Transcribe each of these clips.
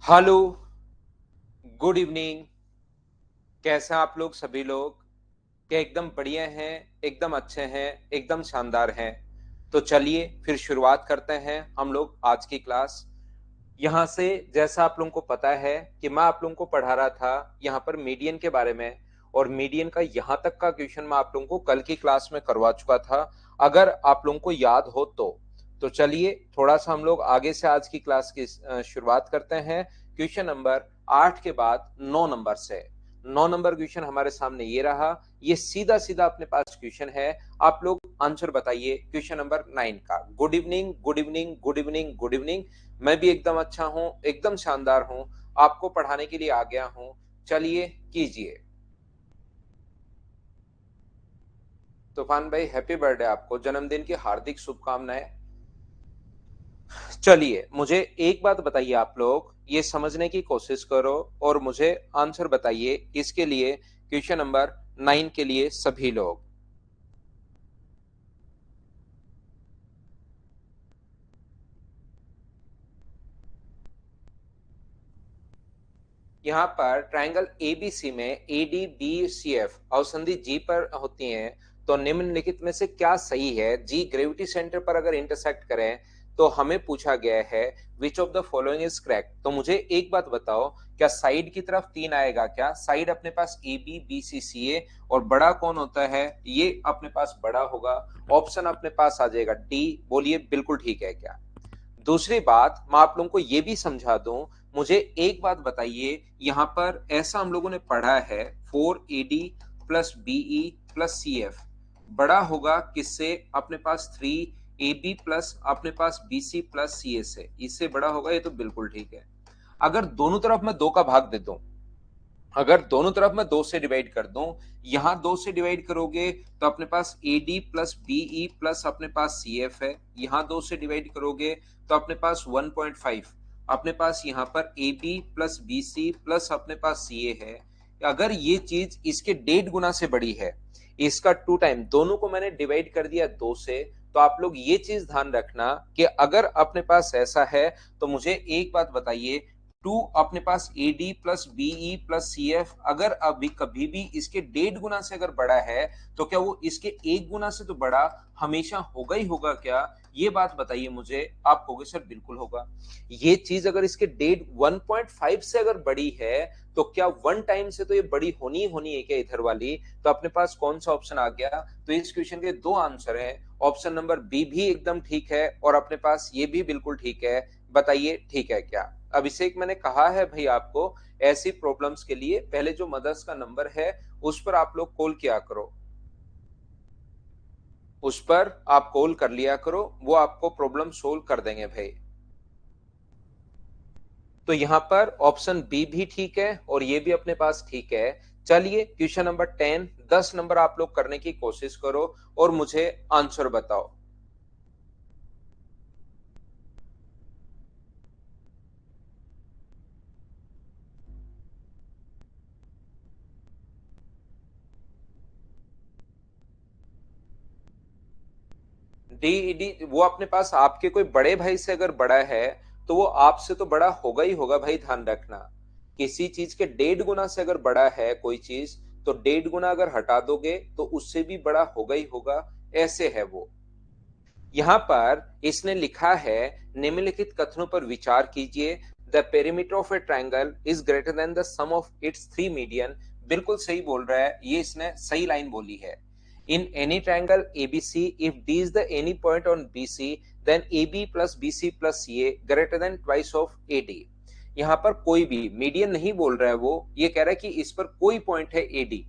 Hello, good evening. कैसे हैं आप लोग सभी लोग? क्या एकदम बढ़िया हैं, एकदम अच्छे हैं, एकदम शानदार हैं? तो चलिए फिर शुरुआत करते हैं हम लोग आज की क्लास। यहाँ से जैसा आप लोगों को पता है कि मैं आप लोगों को पढ़ा रहा था यहाँ पर मीडियन के बारे में, और मीडियन का यहाँ तक का क्वेश्चन मैं आप लोगों को कल की क्लास में करवा चुका था, अगर आप लोगों को याद हो तो चलिए थोड़ा सा हम लोग आगे से आज की क्लास की शुरुआत करते हैं। क्वेश्चन नंबर 8 के बाद 9 नंबर से 9 नंबर क्वेश्चन हमारे सामने ये रहा। ये सीधा सीधा अपने पास क्वेश्चन है, आप लोग आंसर बताइए क्वेश्चन नंबर 9 का। Good evening, good evening, good evening, good evening. मैं भी एकदम अच्छा हूं, एकदम शानदार हूं, आपको पढ़ाने के लिए आ गया हूं। चलिए कीजिए। तूफान भाई हैप्पी बर्थडे, आपको जन्मदिन की हार्दिक शुभकामनाएं। चलिए मुझे एक बात बताइए, आप लोग ये समझने की कोशिश करो और मुझे आंसर बताइए इसके लिए, क्वेश्चन नंबर 9 के लिए सभी लोग। यहाँ पर ट्रायंगल एबीसी में A D B C F अवसंधि जी पर होती हैं, तो निम्नलिखित में से क्या सही है? जी ग्रेविटी सेंटर पर अगर इंटरसेक्ट करें तो हमें पूछा गया है which of the following is correct. तो मुझे एक बात बताओ, क्या साइड की तरफ 3 आएगा? क्या साइड अपने पास ए बी बी सी सी ए, और बड़ा कौन होता है? ये अपने पास बड़ा होगा। ऑप्शन अपने पास आ जाएगा डी। बोलिए बिल्कुल ठीक है क्या? दूसरी बात मैं आप लोगों को ये भी समझा दूं, मुझे एक बात बताइए, यहां पर ऐसा हम लोगों ने पढ़ा है 4AD plus be plus C F बड़ा होगा किससे? अपने पास 3AB प्लस अपने पास BC प्लस सी ए से, इससे बड़ा होगा। ये तो बिल्कुल ठीक है। अगर दोनों तरफ मैं दो का भाग दे दूं, अगर दोनों तरफ मैं दो से डिवाइड कर दूं, यहां दो से डिवाइड करोगे तो अपने पास AD प्लस बीई प्लस अपने पास CF है। यहां दो से डिवाइड करोगे तो अपने पास 1.5, अपने पास यहां पर AB प्लस BC प्लस अपने पास CA है। अगर ये चीज इसके 1.5 गुना से बड़ी है, इसका 2 टाइम, दोनों को मैंने डिवाइड कर दिया 2 से, तो आप लोग ये चीज ध्यान रखना कि अगर अपने पास ऐसा है तो मुझे एक बात बताइए, 2 अपने पास A D plus be plus C F अगर अभी कभी भी इसके 1.5 गुना से अगर बड़ा है, तो क्या वो इसके 1 गुना से तो बड़ा हमेशा होगा ही होगा क्या? ये बात बताइए मुझे। आप कहोगे सर बिल्कुल होगा। ये चीज अगर इसके 1.5 से अगर बड़ी है, तो क्या 1 टाइम से तो ये बड़ी होनी ही होनी है क्या इधर वाली? तो अपने पास कौन सा ऑप्शन आ गया? तो इस क्वेश्चन के दो आंसर हैं। ऑप्शन नंबर बी भी एकदम ठीक है और अपने पास ये भी बिल्कुल ठीक है। बताइए ठीक है क्या? अभिषेक, मैंने कहा है भाई आपको, ऐसी प्रॉब्लम्स के लिए पहले जो मदर्स का नंबर है उस पर आप लोग कॉल किया करो, उस पर आप कॉल कर लिया करो, वो आपको प्रॉब्लम सोल्व कर देंगे भाई। तो यहां पर ऑप्शन बी भी ठीक है और ये भी अपने पास ठीक है। चलिए क्वेश्चन नंबर 10, 10 नंबर आप लोग करने की कोशिश करो और मुझे आंसर बताओ। डी डी वो अपने पास आपके कोई बड़े भाई से अगर बड़ा है, तो वो आपसे तो बड़ा होगा ही होगा भाई, ध्यान रखना। किसी चीज के 1.5 गुना से अगर बड़ा है कोई चीज, तो 1.5 गुना अगर हटा दोगे तो उससे भी बड़ा होगा ही होगा। ऐसे है वो। यहाँ पर इसने लिखा है, निम्नलिखित कथनों पर विचार कीजिए। The perimeter of a triangle is greater than the sum of its 3 median. बिल्कुल सही बोल रहा है, ये इसने सही लाइन बोली है। In any triangle ABC, if D is the any point on BC, then AB plus BC plus CA greater than twice of AD। यहाँ पर कोई भी मीडियन नहीं बोल रहा है, वो ये कह रहा है कि इस पर कोई पॉइंट है AD।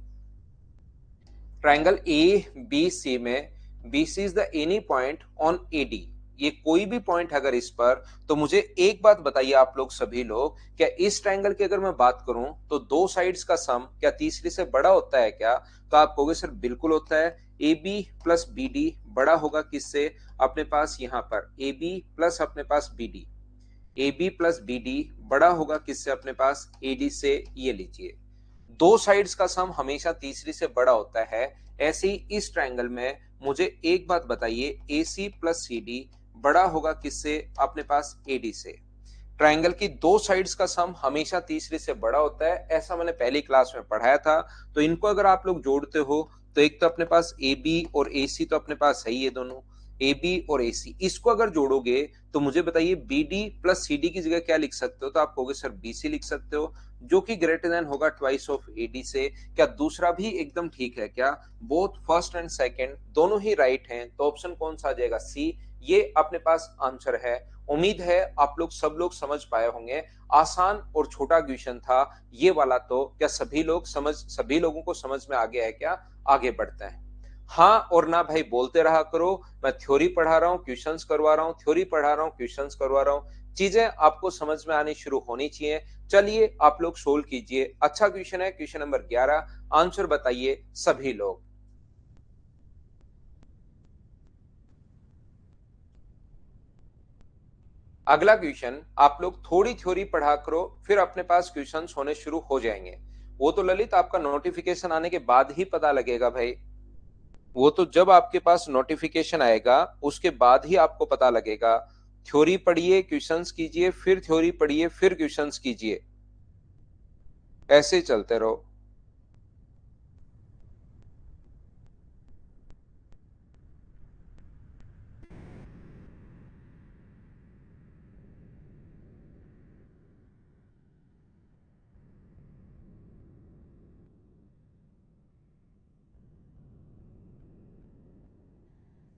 Triangle A B C में B C is the any point on A D, ये कोई भी पॉइंट अगर इस पर, तो मुझे एक बात बताइए आप लोग सभी लोग, क्या इस ट्राइंगल की अगर मैं बात करूं तो दो साइड्स का सम क्या तीसरी से बड़ा होता है क्या? तो आप कहोगे सर बिल्कुल होता है। A B plus B D बड़ा होगा किससे? अपने पास यहां पर ए बी प्लस अपने पास B D, A B plus B D बड़ा होगा किससे? अपने पास ए डी से। ये लीजिए, दो साइड्स का सम हमेशा तीसरी से बड़ा होता है। ऐसे ही इस ट्रायंगल में मुझे एक बात बताइए, AC प्लस CD बड़ा होगा किससे? अपने पास AD से। ट्रायंगल की दो साइड्स का सम हमेशा तीसरी से बड़ा होता है, ऐसा मैंने पहली क्लास में पढ़ाया था। तो इनको अगर आप लोग जोड़ते हो तो एक तो अपने पास ए बी और ए सी तो अपने पास है ही है दोनों, ए बी और ए सी, इसको अगर जोड़ोगे तो मुझे बताइए B D plus C D की जगह क्या लिख सकते हो? तो आप कहोगे सर बी सी लिख सकते हो, जो कि ग्रेटर देन होगा ट्वाइस ऑफ ए डी से। क्या दूसरा भी एकदम ठीक है क्या? बोथ फर्स्ट एंड सेकंड दोनों ही राइट हैं, तो ऑप्शन कौन सा आ जाएगा? सी, ये अपने पास आंसर है। उम्मीद है आप लोग सब लोग समझ पाए होंगे, आसान और छोटा क्वेश्चन था ये वाला। तो क्या सभी लोगों को समझ में आ गया है क्या? आगे बढ़ते हैं। हाँ और ना भाई बोलते रहा करो, मैं थ्योरी पढ़ा रहा हूँ, क्वेश्चंस करवा रहा हूँ, थ्योरी पढ़ा रहा हूँ, क्वेश्चंस करवा रहा हूँ, चीजें आपको समझ में आनी शुरू होनी चाहिए। चलिए आप लोग सोल्व कीजिए। अच्छा क्वेश्चन है, क्वेश्चन नंबर 11, आंसर बताइए सभी लोग। अगला क्वेश्चन, आप लोग थोड़ी थ्योरी पढ़ा करो, फिर अपने पास क्वेश्चंस होने शुरू हो जाएंगे। वो तो ललित आपका नोटिफिकेशन आने के बाद ही पता लगेगा भाई, वो तो जब आपके पास नोटिफिकेशन आएगा उसके बाद ही आपको पता लगेगा। थ्योरी पढ़िए, क्वेश्चंस कीजिए, फिर थ्योरी पढ़िए, फिर क्वेश्चंस कीजिए, ऐसे चलते रहो।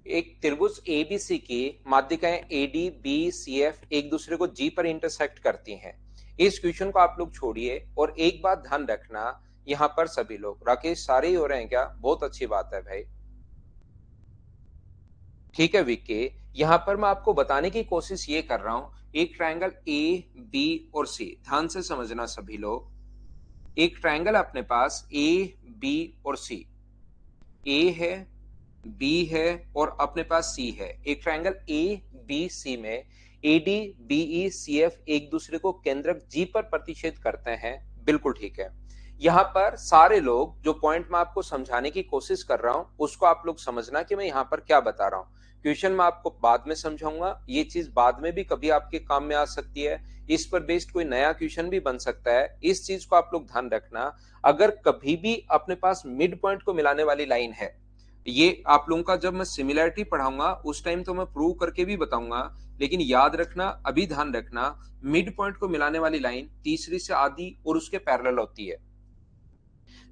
एक त्रिभुज एबीसी की माध्यिकाएं एडी बी सी एफ एक दूसरे को जी पर इंटरसेक्ट करती हैं। इस क्वेश्चन को आप लोग छोड़िए और एक बात ध्यान रखना, यहाँ पर सभी लोग, राकेश सारे ही हो रहे हैं क्या? बहुत अच्छी बात है भाई, ठीक है विक्की। यहाँ पर मैं आपको बताने की कोशिश ये कर रहा हूं, एक ट्रायंगल ए बी और सी, ध्यान से समझना सभी लोग। एक ट्रायंगल अपने पास ए बी और सी, ए है, बी है और अपने पास सी है। एक ट्रायंगल ए बी सी में A D be C F एक दूसरे को केंद्रक जी पर प्रतिच्छेद करते हैं, बिल्कुल ठीक है। यहाँ पर सारे लोग, जो पॉइंट मैं आपको समझाने की कोशिश कर रहा हूं उसको आप लोग समझना कि मैं यहाँ पर क्या बता रहा हूँ। क्वेश्चन मैं आपको बाद में समझाऊंगा, ये चीज बाद में भी कभी आपके काम में आ सकती है, इस पर बेस्ड कोई नया क्वेश्चन भी बन सकता है, इस चीज को आप लोग ध्यान रखना। अगर कभी भी अपने पास मिड पॉइंट को मिलाने वाली लाइन है, ये आप लोगों का जब मैं सिमिलैरिटी पढ़ाऊंगा उस टाइम तो मैं प्रूव करके भी बताऊंगा, लेकिन याद रखना, अभी ध्यान रखना, मिड पॉइंट को मिलाने वाली लाइन तीसरी से आधी और उसके पैरेलल होती है।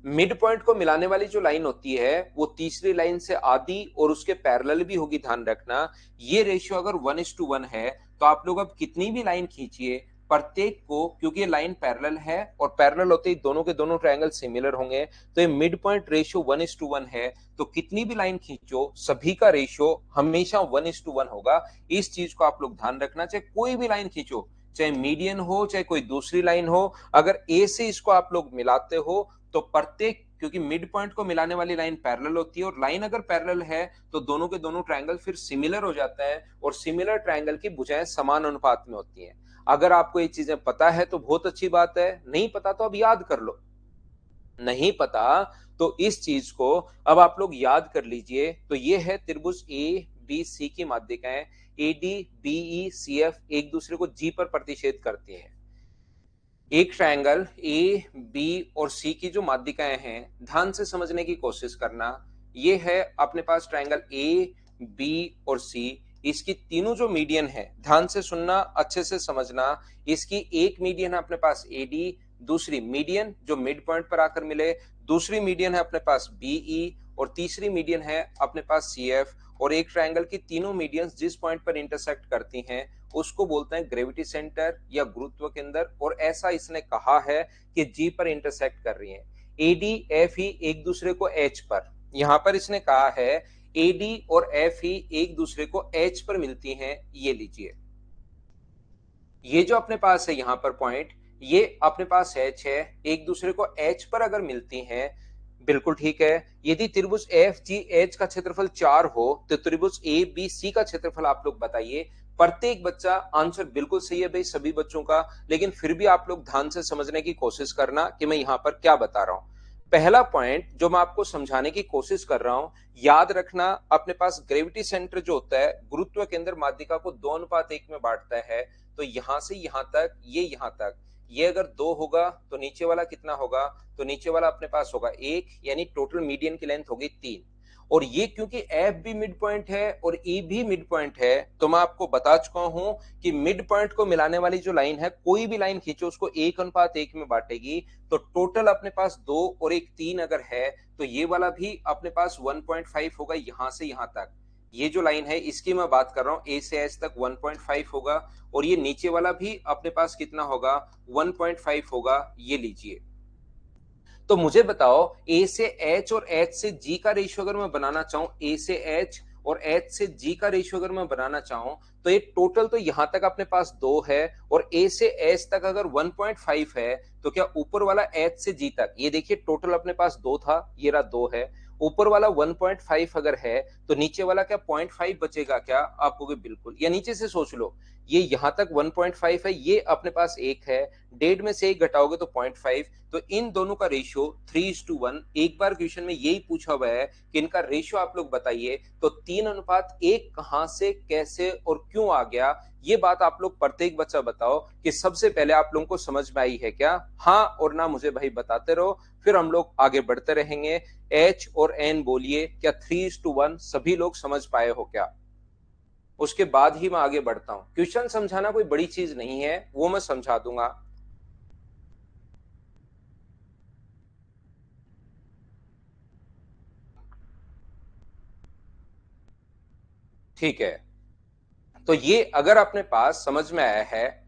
मिड पॉइंट को मिलाने वाली जो लाइन होती है वो तीसरी लाइन से आधी और उसके पैरेलल भी होगी, ध्यान रखना। ये रेशियो अगर 1:1 है तो आप लोग अब कितनी भी लाइन खींचिए, प्रत्येक को, क्योंकि ये लाइन पैरेलल है और पैरेलल होते ही दोनों के दोनों ट्रायंगल सिमिलर होंगे, तो ये मिड पॉइंट रेशियो 1:1 है। तो कितनी भी लाइन खींचो सभी का रेशियो हमेशा 1:1 होगा। इस चीज को आप लोग ध्यान रखना, चाहे कोई भी लाइन खींचो, चाहे मीडियन हो चाहे कोई दूसरी लाइन हो, अगर ए से इसको आप लोग मिलाते हो तो प्रत्येक, क्योंकि मिड पॉइंट को मिलाने वाली लाइन पैरेलल होती है और लाइन अगर पैरेलल है तो दोनों के दोनों ट्रायंगल फिर सिमिलर हो जाता है और सिमिलर ट्रायंगल की भुजाएं समान अनुपात में होती हैं। अगर आपको ये चीजें पता है तो बहुत अच्छी बात है, नहीं पता तो अब याद कर लो, नहीं पता तो इस चीज को अब आप लोग याद कर लीजिए। तो ये है त्रिभुज ए बी सी की माध्यिकाएं A D be C F एक दूसरे को जी पर प्रतिच्छेद करती हैं। एक ट्रायंगल ए बी और सी की जो माध्यिकाएं हैं, ध्यान से समझने की कोशिश करना। ये है अपने पास ट्रायंगल ए बी और सी, इसकी तीनों जो मीडियन है, ध्यान से सुनना, अच्छे से समझना। इसकी एक मीडियन है अपने पास ए डी, दूसरी मीडियन जो मिड पॉइंट पर आकर मिले, दूसरी मीडियन है अपने पास बीई और तीसरी मीडियन है अपने पास सी एफ। और एक ट्रायंगल की तीनों मीडियंस जिस पॉइंट पर इंटरसेक्ट करती हैं उसको बोलते हैं ग्रेविटी सेंटर या गुरुत्व केंद्र, और ऐसा इसने कहा है कि जी पर इंटरसेक्ट कर रही हैं। एडी एफ ही एक दूसरे को एच पर, यहां पर इसने कहा है एडी और एफ ही एक दूसरे को एच पर मिलती हैं। ये लीजिए, ये जो अपने पास है यहां पर पॉइंट, ये अपने पास एच है, एक दूसरे को एच पर अगर मिलती हैं, बिल्कुल ठीक है। यदि त्रिभुज एफ जी एच का क्षेत्रफल 4 हो तो त्रिभुज ए बी सी का क्षेत्रफल आप लोग बताइए। प्रत्येक बच्चा, आंसर बिल्कुल सही है भाई सभी बच्चों का, लेकिन फिर भी आप लोग ध्यान से समझने की कोशिश करना कि मैं यहां पर क्या बता रहा हूं। पहला पॉइंट जो मैं आपको समझाने की कोशिश कर रहा हूं, याद रखना, अपने पास ग्रेविटी सेंटर जो होता है गुरुत्व केंद्र माध्यिका को 2:1 में बांटता है। तो यहां से यहां तक, ये यहां तक, ये अगर 2 होगा तो नीचे वाला कितना होगा, तो नीचे वाला अपने पास होगा 1, यानी टोटल मीडियन की लेंथ होगी 3। और ये क्योंकि एफ भी मिड पॉइंट है और ई भी मिड पॉइंट है, तो मैं आपको बता चुका हूं कि मिड पॉइंट को मिलाने वाली जो लाइन है, कोई भी लाइन खींचो उसको 1:1 में बांटेगी। तो टोटल अपने पास 2 और 1 3 अगर है, तो ये वाला भी अपने पास 1.5 होगा यहां से यहां तक। ये जो लाइन है इसकी मैं बात कर रहा हूं, ए से एच तक 1.5 होगा, और ये नीचे वाला भी अपने पास कितना होगा, 1.5 होगा, ये लीजिए। तो मुझे बताओ, ए से एच और एच से जी का रेशियो अगर मैं बनाना चाहूं, ए से एच और एच से जी का रेशियो अगर मैं बनाना चाहूं, तो ये टोटल तो यहां तक अपने पास 2 है, और ए से एच तक अगर 1.5 है, तो क्या ऊपर वाला एच से जी तक, ये देखिए टोटल अपने पास 2 था, ये रहा 2 है, ऊपर वाला 1.5 अगर है, तो नीचे वाला क्या 0.5 बचेगा क्या, आप कहोगे बिल्कुल। या नीचे से सोच लो, ये यहां तक 1.5 है, ये अपने पास 1 है, 1.5 में से 1 घटाओगे तो 0.5, तो इन दोनों का रेशियो 3:1। एक बार क्वेश्चन में यही पूछा हुआ है कि इनका रेशियो आप लोग बताइए, तो 3:1 कहां से, कैसे और क्यों आ गया, ये बात आप लोग प्रत्येक बच्चा बताओ कि सबसे पहले आप लोगों को समझ में आई है क्या। हाँ और ना मुझे भाई बताते रहो, फिर हम लोग आगे बढ़ते रहेंगे। एच और एन बोलिए, क्या 3:1 सभी लोग समझ पाए हो क्या, उसके बाद ही मैं आगे बढ़ता हूं। क्वेश्चन समझाना कोई बड़ी चीज नहीं है, वो मैं समझा दूंगा। ठीक है, तो ये अगर अपने पास समझ में आया है,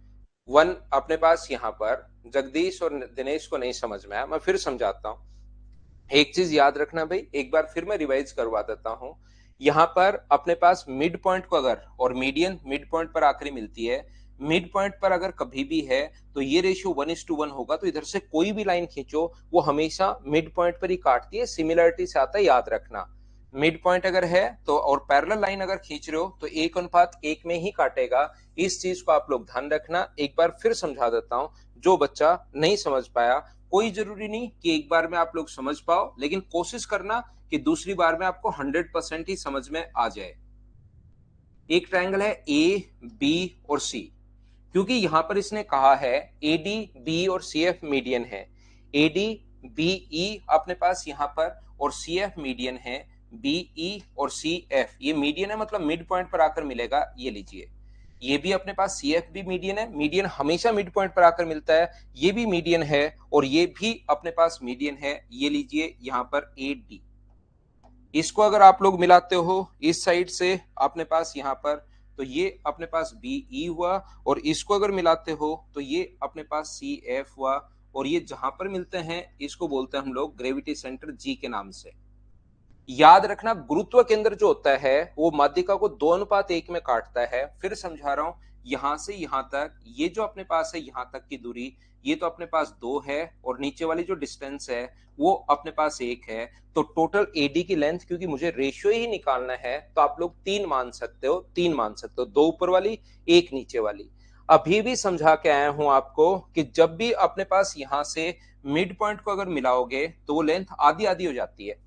वन अपने पास यहां पर जगदीश और दिनेश को नहीं समझ में आया, मैं फिर समझाता हूं। एक चीज याद रखना भाई, एक बार फिर मैं रिवाइज करवा देता हूं। यहां पर अपने पास मिड पॉइंट को अगर, और मीडियन मिड पॉइंट पर आखिरी मिलती है, मिड पॉइंट पर अगर कभी भी है, तो ये रेशियो 1:1 होगा। तो इधर से कोई भी लाइन खींचो, वो हमेशा मिड पॉइंट पर ही काटती है, सिमिलरिटी से आता है, याद रखना। मिड पॉइंट अगर है तो, और पैरेलल लाइन अगर खींच रहे हो तो 1:1 में ही काटेगा। इस चीज को आप लोग ध्यान रखना। एक बार फिर समझा देता हूं, जो बच्चा नहीं समझ पाया, कोई जरूरी नहीं कि एक बार में आप लोग समझ पाओ, लेकिन कोशिश करना कि दूसरी बार में आपको 100% ही समझ में आ जाए। एक ट्रायंगल है ए, बी और सी, क्योंकि यहां पर इसने कहा है ए डी बी और सी एफ मीडियन है, ए डी बी ई अपने पास यहां पर, और सी एफ मीडियन है, बी ई और सी एफ ये मीडियन है, मतलब मिड पॉइंट पर आकर मिलेगा। ये लीजिए, ये भी अपने पास सी एफ भी मीडियन है, मीडियन हमेशा मिड पॉइंट पर आकर मिलता है, ये भी मीडियन है, और ये भी अपने पास मीडियन है। ये लीजिए यहां पर ए डी, इसको अगर आप लोग मिलाते हो इस साइड से अपने पास यहां पर, तो ये अपने पास बी ई हुआ, और इसको अगर मिलाते हो तो ये अपने पास सी एफ हुआ, और ये जहां पर मिलते हैं इसको बोलते हैं हम लोग ग्रेविटी सेंटर जी के नाम से। याद रखना, गुरुत्व केंद्र जो होता है वो माध्यिका को 2:1 में काटता है। फिर समझा रहा हूं, यहां से यहां तक, ये जो अपने पास है यहां तक की दूरी, ये तो अपने पास 2 है, और नीचे वाली जो डिस्टेंस है वो अपने पास 1 है। तो टोटल एडी की लेंथ, क्योंकि मुझे रेशियो ही निकालना है, तो आप लोग 3 मान सकते हो, 3 मान सकते हो, 2 ऊपर वाली 1 नीचे वाली। अभी भी समझा के आया हूं आपको कि जब भी अपने पास यहां से मिड पॉइंट को अगर मिलाओगे तो वो लेंथ आधी आधी हो जाती है,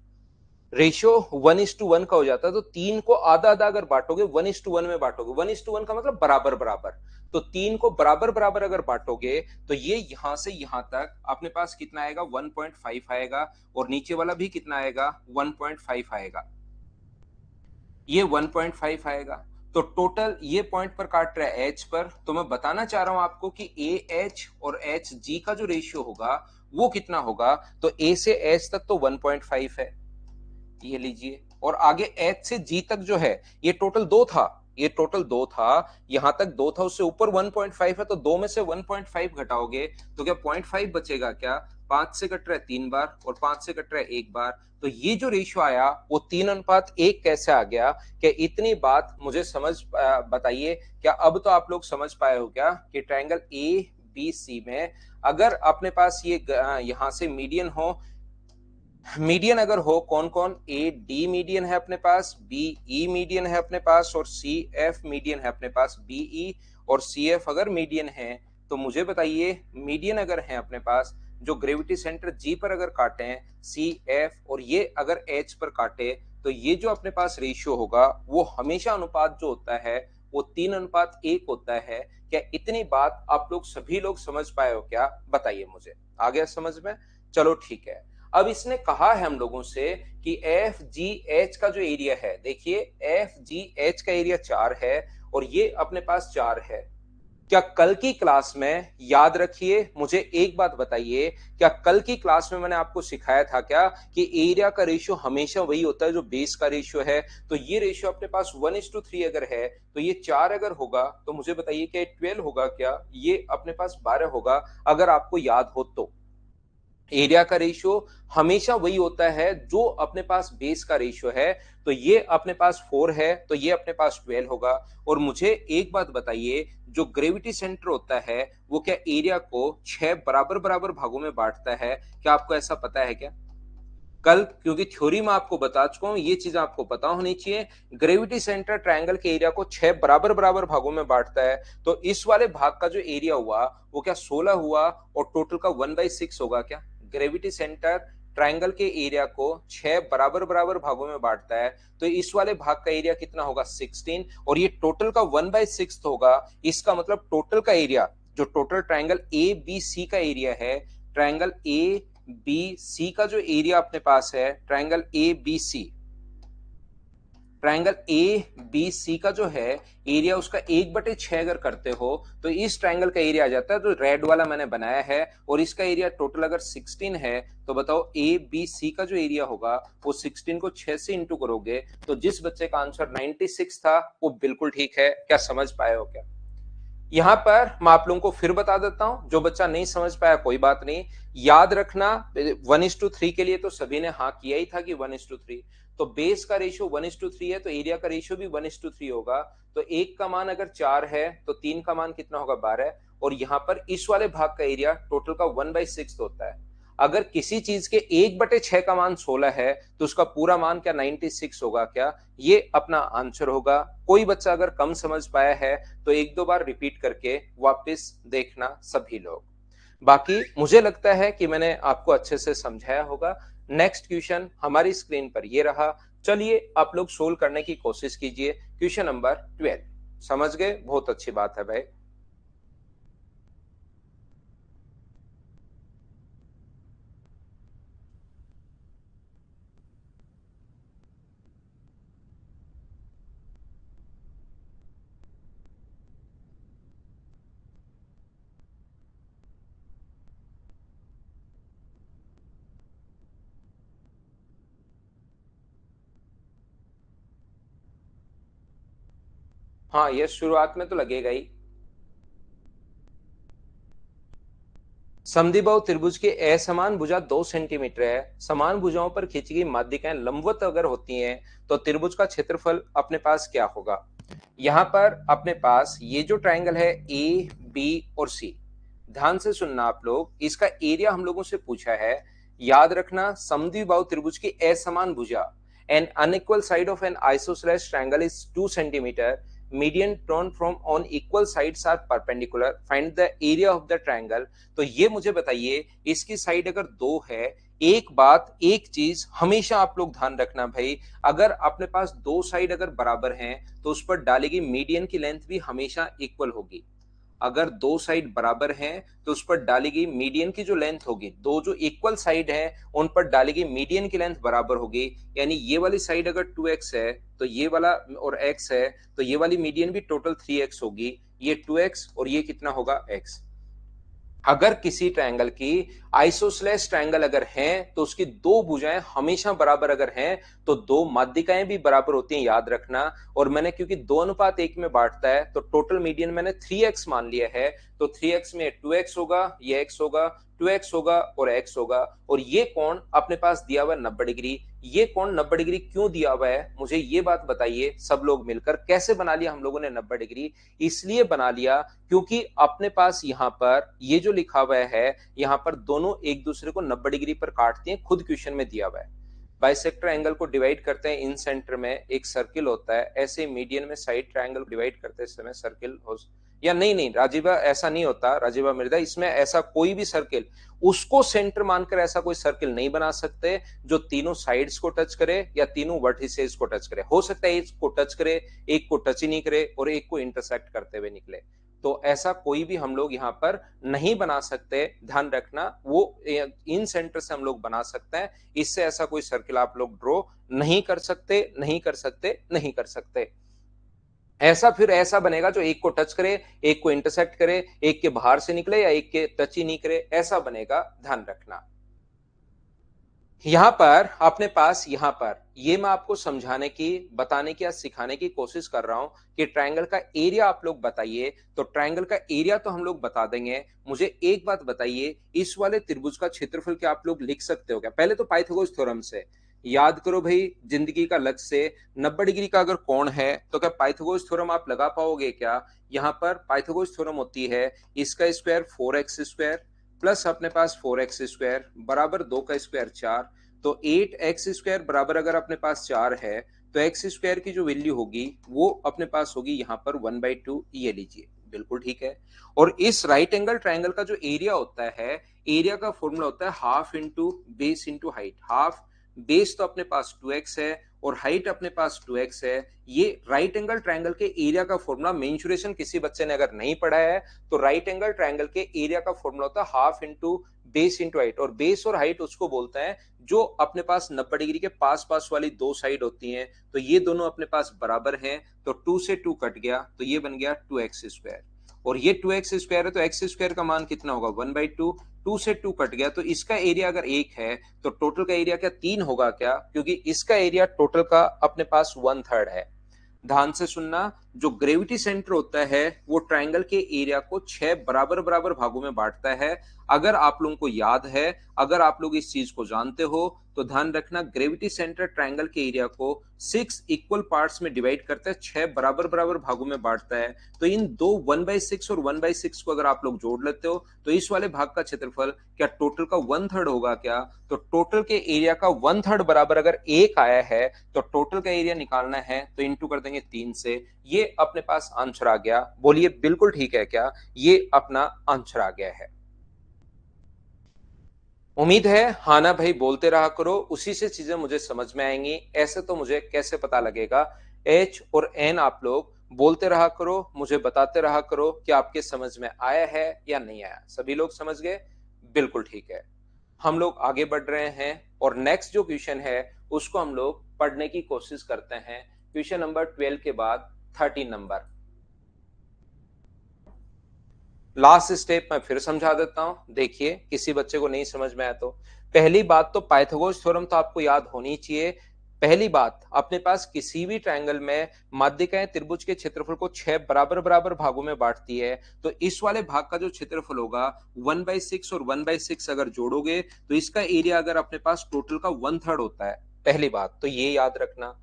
रेशियो 1:1 का हो जाता है। तो 3 को आधा आधा अगर बांटोगे, 1:1 में बांटोगे, 1:1 का मतलब बराबर बराबर, तो 3 को बराबर बराबर अगर बांटोगे, तो ये यहां से यहां तक अपने पास कितना आएगा, 1.5 आएगा, और नीचे वाला भी कितना आएगा, 1.5 आएगा, ये 1.5 आएगा। तो टोटल ये पॉइंट पर काट रहा है एच पर, तो मैं बताना चाह रहा हूं आपको कि ए एच और एच जी का जो रेशियो होगा वो कितना होगा। तो ए से एच तक तो 1.5 है, ये लीजिए, और आगे एच से जी तक जो है ये टोटल 2 था, ये टोटल 2 था, यहां तक 2 था, उससे ऊपर 1.5 है, तो 2 में से 1.5 घटाओगे तो क्या 0.5 बचेगा क्या, 5 से कट रहा है 3 बार, और 5 से कट रहा है 1 बार। तो ये जो रेशियो आया वो 3:1 कैसे आ गया। क्या इतनी बात मुझे समझ बताइए, क्या अब तो आप लोग समझ पाए हो क्या कि ट्रायंगल ए बी सी में अगर अपने पास ये यहां से मीडियन हो, मीडियन अगर हो कौन कौन, ए डी मीडियन है अपने पास, बी ई मीडियन है अपने पास, और सी एफ मीडियन है अपने पास, बी ई और सी एफ अगर मीडियन है, तो मुझे बताइए मीडियन अगर है अपने पास, जो ग्रेविटी सेंटर जी पर अगर काटे हैं सी एफ, और ये अगर एच पर काटे, तो ये जो अपने पास रेशियो होगा वो हमेशा अनुपात जो होता है वो 3:1 होता है। क्या इतनी बात आप लोग सभी लोग समझ पाए हो क्या? बताइए मुझे, आ गया समझ में? चलो ठीक है। अब इसने कहा है हम लोगों से कि एफ जी एच का जो एरिया है, देखिए एफ जी एच का एरिया 4 है और ये अपने पास 4 है। क्या कल की क्लास में, याद रखिए मुझे एक बात बताइए, क्या कल की क्लास में मैंने आपको सिखाया था क्या कि एरिया का रेशियो हमेशा वही होता है जो बेस का रेशियो है? तो ये रेशियो अपने पास 1:3 अगर है, तो ये 4 अगर होगा तो मुझे बताइए क्या 12 होगा क्या? ये अपने पास 12 होगा, अगर आपको याद हो तो। एरिया का रेशियो हमेशा वही होता है जो अपने पास बेस का रेशियो है। तो ये अपने पास 4 है, तो ये अपने पास 12 होगा। और मुझे एक बात बताइए, जो ग्रेविटी सेंटर होता है वो क्या एरिया को 6 बराबर बराबर भागों में बांटता है? क्या आपको ऐसा पता है क्या? कल क्योंकि थ्योरी में आपको बता चुका हूं, ये चीज आपको पता होनी चाहिए। ग्रेविटी सेंटर ट्रायंगल के एरिया को 6 बराबर बराबर भागों में बांटता है। तो इस वाले भाग का जो एरिया हुआ वो क्या 16 हुआ, और टोटल का 1/6 होगा क्या? ग्रेविटी सेंटर ट्रायंगल के एरिया को 6 बराबर बराबर भागों में बांटता है, तो इस वाले भाग का एरिया कितना होगा? 16, और ये टोटल का 1/6 होगा। इसका मतलब टोटल का एरिया, जो total triangle A B C का एरिया है, ट्रायंगल ए बी सी का जो एरिया अपने पास है, triangle A B C, triangle A B C का जो है एरिया, उसका 1/6 अगर करते हो तो इस ट्रायंगल का एरिया आ जाता है। तो रेड वाला मैंने बनाया है, और इसका एरिया टोटल अगर 16 है, तो बताओ ए बी सी का जो एरिया होगा वो 16 को 6 से इंटू करोगे, तो जिस बच्चे का आंसर 96 था वो बिल्कुल ठीक है। क्या समझ पाए हो क्या? यहां पर मैं आप लोगों को फिर बता देता हूं, जो बच्चा नहीं समझ पाया कोई बात नहीं, याद रखना 1:3 के लिए तो सभी ने हाँ किया ही था कि 1:3। तो बेस का रेशियो 1:3 है, तो एरिया का रेशियो भी 1:3 होगा। तो एक का मान अगर 4 है तो 3 का मान कितना होगा? 12। और यहां पर इस वाले भाग का एरिया टोटल का 1/6 होता है। अगर किसी चीज के 1/6 का मान 16 है तो उसका पूरा मान क्या 96 होगा क्या? ये अपना आंसर होगा। कोई बच्चा अगर कम समझ पाया है तो एक दो बार रिपीट करके वापस देखना सभी लोग। बाकी मुझे लगता है कि मैंने आपको अच्छे से समझाया होगा। नेक्स्ट क्वेश्चन हमारी स्क्रीन पर ये रहा, चलिए आप लोग सोल्व करने की कोशिश कीजिए। क्वेश्चन नंबर 12 समझ गए? बहुत अच्छी बात है भाई। हाँ, ये शुरुआत में तो लगेगा ही। समद्विबाहु त्रिभुज की असमान भुजा 2 सेंटीमीटर है, समान भुजाओं पर खींची गई माध्यिकाएं लंबवत अगर होती हैं तो त्रिभुज का क्षेत्रफल अपने पास क्या होगा? यहां पर अपने पास ये जो ट्रायंगल है ए बी और सी, ध्यान से सुनना आप लोग, इसका एरिया हम लोगों से पूछा है। याद रखना, समद्विबाहु त्रिभुज की असमान भुजा, an unequal side of an isosceles triangle is 2 centimetre, median turn from on equal sides are perpendicular, find the area of the triangle. तो ये मुझे बताइए, इसकी साइड अगर 2 है, एक बात एक चीज हमेशा आप लोग ध्यान रखना भाई, अगर अपने पास दो साइड अगर बराबर हैं तो उस पर डालेगी मीडियन की लेंथ भी हमेशा इक्वल होगी। अगर दो साइड बराबर हैं तो उस पर डालेगी मीडियन की जो लेंथ होगी, दो जो इक्वल साइड है उन पर डालेगी मीडियन की लेंथ बराबर होगी। यानी ये वाली साइड अगर 2x है तो ये वाला और x है, तो ये वाली मीडियन भी टोटल 3x होगी, ये 2x और ये कितना होगा x। अगर किसी ट्रायंगल की आइसोसेलेस ट्रायंगल अगर है तो उसकी दो भुजाएं हमेशा बराबर अगर हैं तो दो माध्यिकाएं भी बराबर होती हैं, याद रखना। और मैंने क्योंकि 2:1 में बांटता है तो टोटल मीडियन मैंने 3x मान लिया है, तो 3x में 2x होगा, ये x होगा, 2x होगा और x होगा। और ये कोण अपने पास दिया हुआ है 90 डिग्री। ये कोण 90 डिग्री क्यों दिया हुआ है, मुझे ये बात बताइए सब लोग मिलकर, कैसे बना लिया हम लोगों ने 90 डिग्री? इसलिए बना लिया क्योंकि अपने पास यहां पर ये जो लिखा हुआ है, यहां पर दोनों एक दूसरे को 90 डिग्री पर काटते हैं, खुद क्वेश्चन में दिया हुआ है। बाइसेक्टर एंगल को डिवाइड करते हैं, इन सेंटर में एक सर्किल होता है, ऐसे मीडियन में साइड ट्रायंगल डिवाइड करते समय सर्किल या नहीं नहीं राजीवा, ऐसा नहीं होता राजीवा मृदा, इसमें ऐसा कोई भी सर्किल उसको सेंटर मानकर ऐसा कोई सर्किल नहीं बना सकते जो तीनों साइड्स को टच करे या तीनों वर्टिसेस को टच करे। हो सकता है एक को टच करे, एक को टच ही नहीं करे और एक को इंटरसेक्ट करते हुए निकले। तो ऐसा कोई भी हम लोग यहाँ पर नहीं बना सकते, ध्यान रखना। वो इन सेंटर से हम लोग बना सकते हैं, इससे ऐसा कोई सर्किल आप लोग ड्रॉ नहीं कर सकते, नहीं कर सकते, नहीं कर सकते। ऐसा फिर ऐसा बनेगा जो एक को टच करे, एक को इंटरसेक्ट करे, एक के बाहर से निकले या एक के टच ही नहीं करे, ऐसा बनेगा, ध्यान रखना। यहां पर अपने पास, यहां पर ये मैं आपको समझाने की, बताने की या सिखाने की कोशिश कर रहा हूं कि ट्रायंगल का एरिया आप लोग बताइए। तो ट्रायंगल का एरिया तो हम लोग बता देंगे, मुझे एक बात बताइए, इस वाले त्रिभुज का क्षेत्रफल क्या आप लोग लिख सकते हो क्या? पहले तो पाइथागोरस थ्योरम से याद करो भाई, जिंदगी का लक्ष्य से 90 डिग्री का अगर कोण है तो क्या पाइथागोरस थ्योरम आप लगा पाओगे क्या? यहां पर पाइथागोरस थ्योरम होती है इसका स्क्वायर 4x स्क्वायर प्लस अपने पास 4x स्क्वायर बराबर 2 का स्क्वायर 4। तो 8x स्क्वायर बराबर अगर अपने पास 4 है तो x स्क्वायर की जो वैल्यू होगी वो अपने पास होगी यहाँ पर 1/2, ये लीजिए, बिल्कुल ठीक है। और इस राइट एंगल ट्रायंगल का जो एरिया होता है, एरिया का फॉर्मूला होता है half into base into height. Half, base तो अपने पास 2x है और हाइट अपने पास 2x है। ये राइट एंगल ट्रायंगल के एरिया का फॉर्मूला, मेंसुरेशन किसी बच्चे ने अगर नहीं पढ़ा है तो राइट एंगल ट्रायंगल के एरिया का फॉर्मूला होता है half into base into height. और बेस और हाइट उसको बोलते हैं जो अपने पास 90 डिग्री के पास पास वाली दो साइड होती हैं। तो ये दोनों अपने पास बराबर हैं, तो 2 से 2 कट गया तो ये बन गया 2x स्क्वायर। और ये 2x स्क्वायर है तो x स्क्वायर का मान कितना होगा 1/2। 2 से 2 कट गया तो इसका एरिया अगर 1 है तो टोटल का एरिया क्या 3 होगा क्या? क्योंकि इसका एरिया टोटल का अपने पास 1/3 है। ध्यान से सुनना, जो ग्रेविटी सेंटर होता है वो ट्रायंगल के एरिया को 6 बराबर बराबर भागों में बांटता है। अगर आप लोगों को याद है, अगर आप लोग इस चीज को जानते हो तो ध्यान रखना, ग्रेविटी सेंटर ट्रायंगल के एरिया को 6 इक्वल पार्ट्स में डिवाइड करता है, 6 बराबर बराबर भागों में बांटता है। तो इन दो 1/6 और 1/6 को अगर आप लोग जोड़ लेते हो तो इस वाले भाग का क्षेत्रफल क्या टोटल का 1/3 होगा क्या? तो टोटल के एरिया का 1/3 बराबर अगर 1 आया है तो टोटल का एरिया निकालना है तो इंटू कर देंगे 3 से। ये अपने पास आंसर आ गया। बोलिए बिल्कुल ठीक है क्या? ये अपना आंसर आ गया है। उम्मीद है हाँ ना भाई बोलते रहा करो, उसी से चीजें मुझे समझ में आएंगी। ऐसे तो मुझे कैसे पता लगेगा? एच और एन आप लोग बोलते रहा करो, मुझे बताते रहा करो कि आपके समझ में आया है या नहीं आया। सभी लोग समझ गए? बिल्कुल ठीक है। हम लोग आगे बढ़ रहे हैं और नेक्स्ट जो क्वेश्चन है उसको हम लोग पढ़ने की कोशिश करते हैं। क्वेश्चन नंबर 12 के बाद 13 नंबर। लास्ट स्टेप मैं फिर समझा देता हूं, देखिए किसी बच्चे को नहीं समझ में आया तो। पहली बात तो पाइथागोरस थ्योरम तो आपको याद होनी चाहिए। पहली बात, अपने पास किसी भी ट्रायंगल में माध्यिकाएं त्रिभुज के क्षेत्रफल को 6 बराबर बराबर भागों में बांटती है। तो इस वाले भाग का जो क्षेत्रफल होगा 1/6 और 1/6 अगर जोड़ोगे तो इसका एरिया अगर अपने पास टोटल का 1/3 होता है। पहली बात तो ये याद रखना।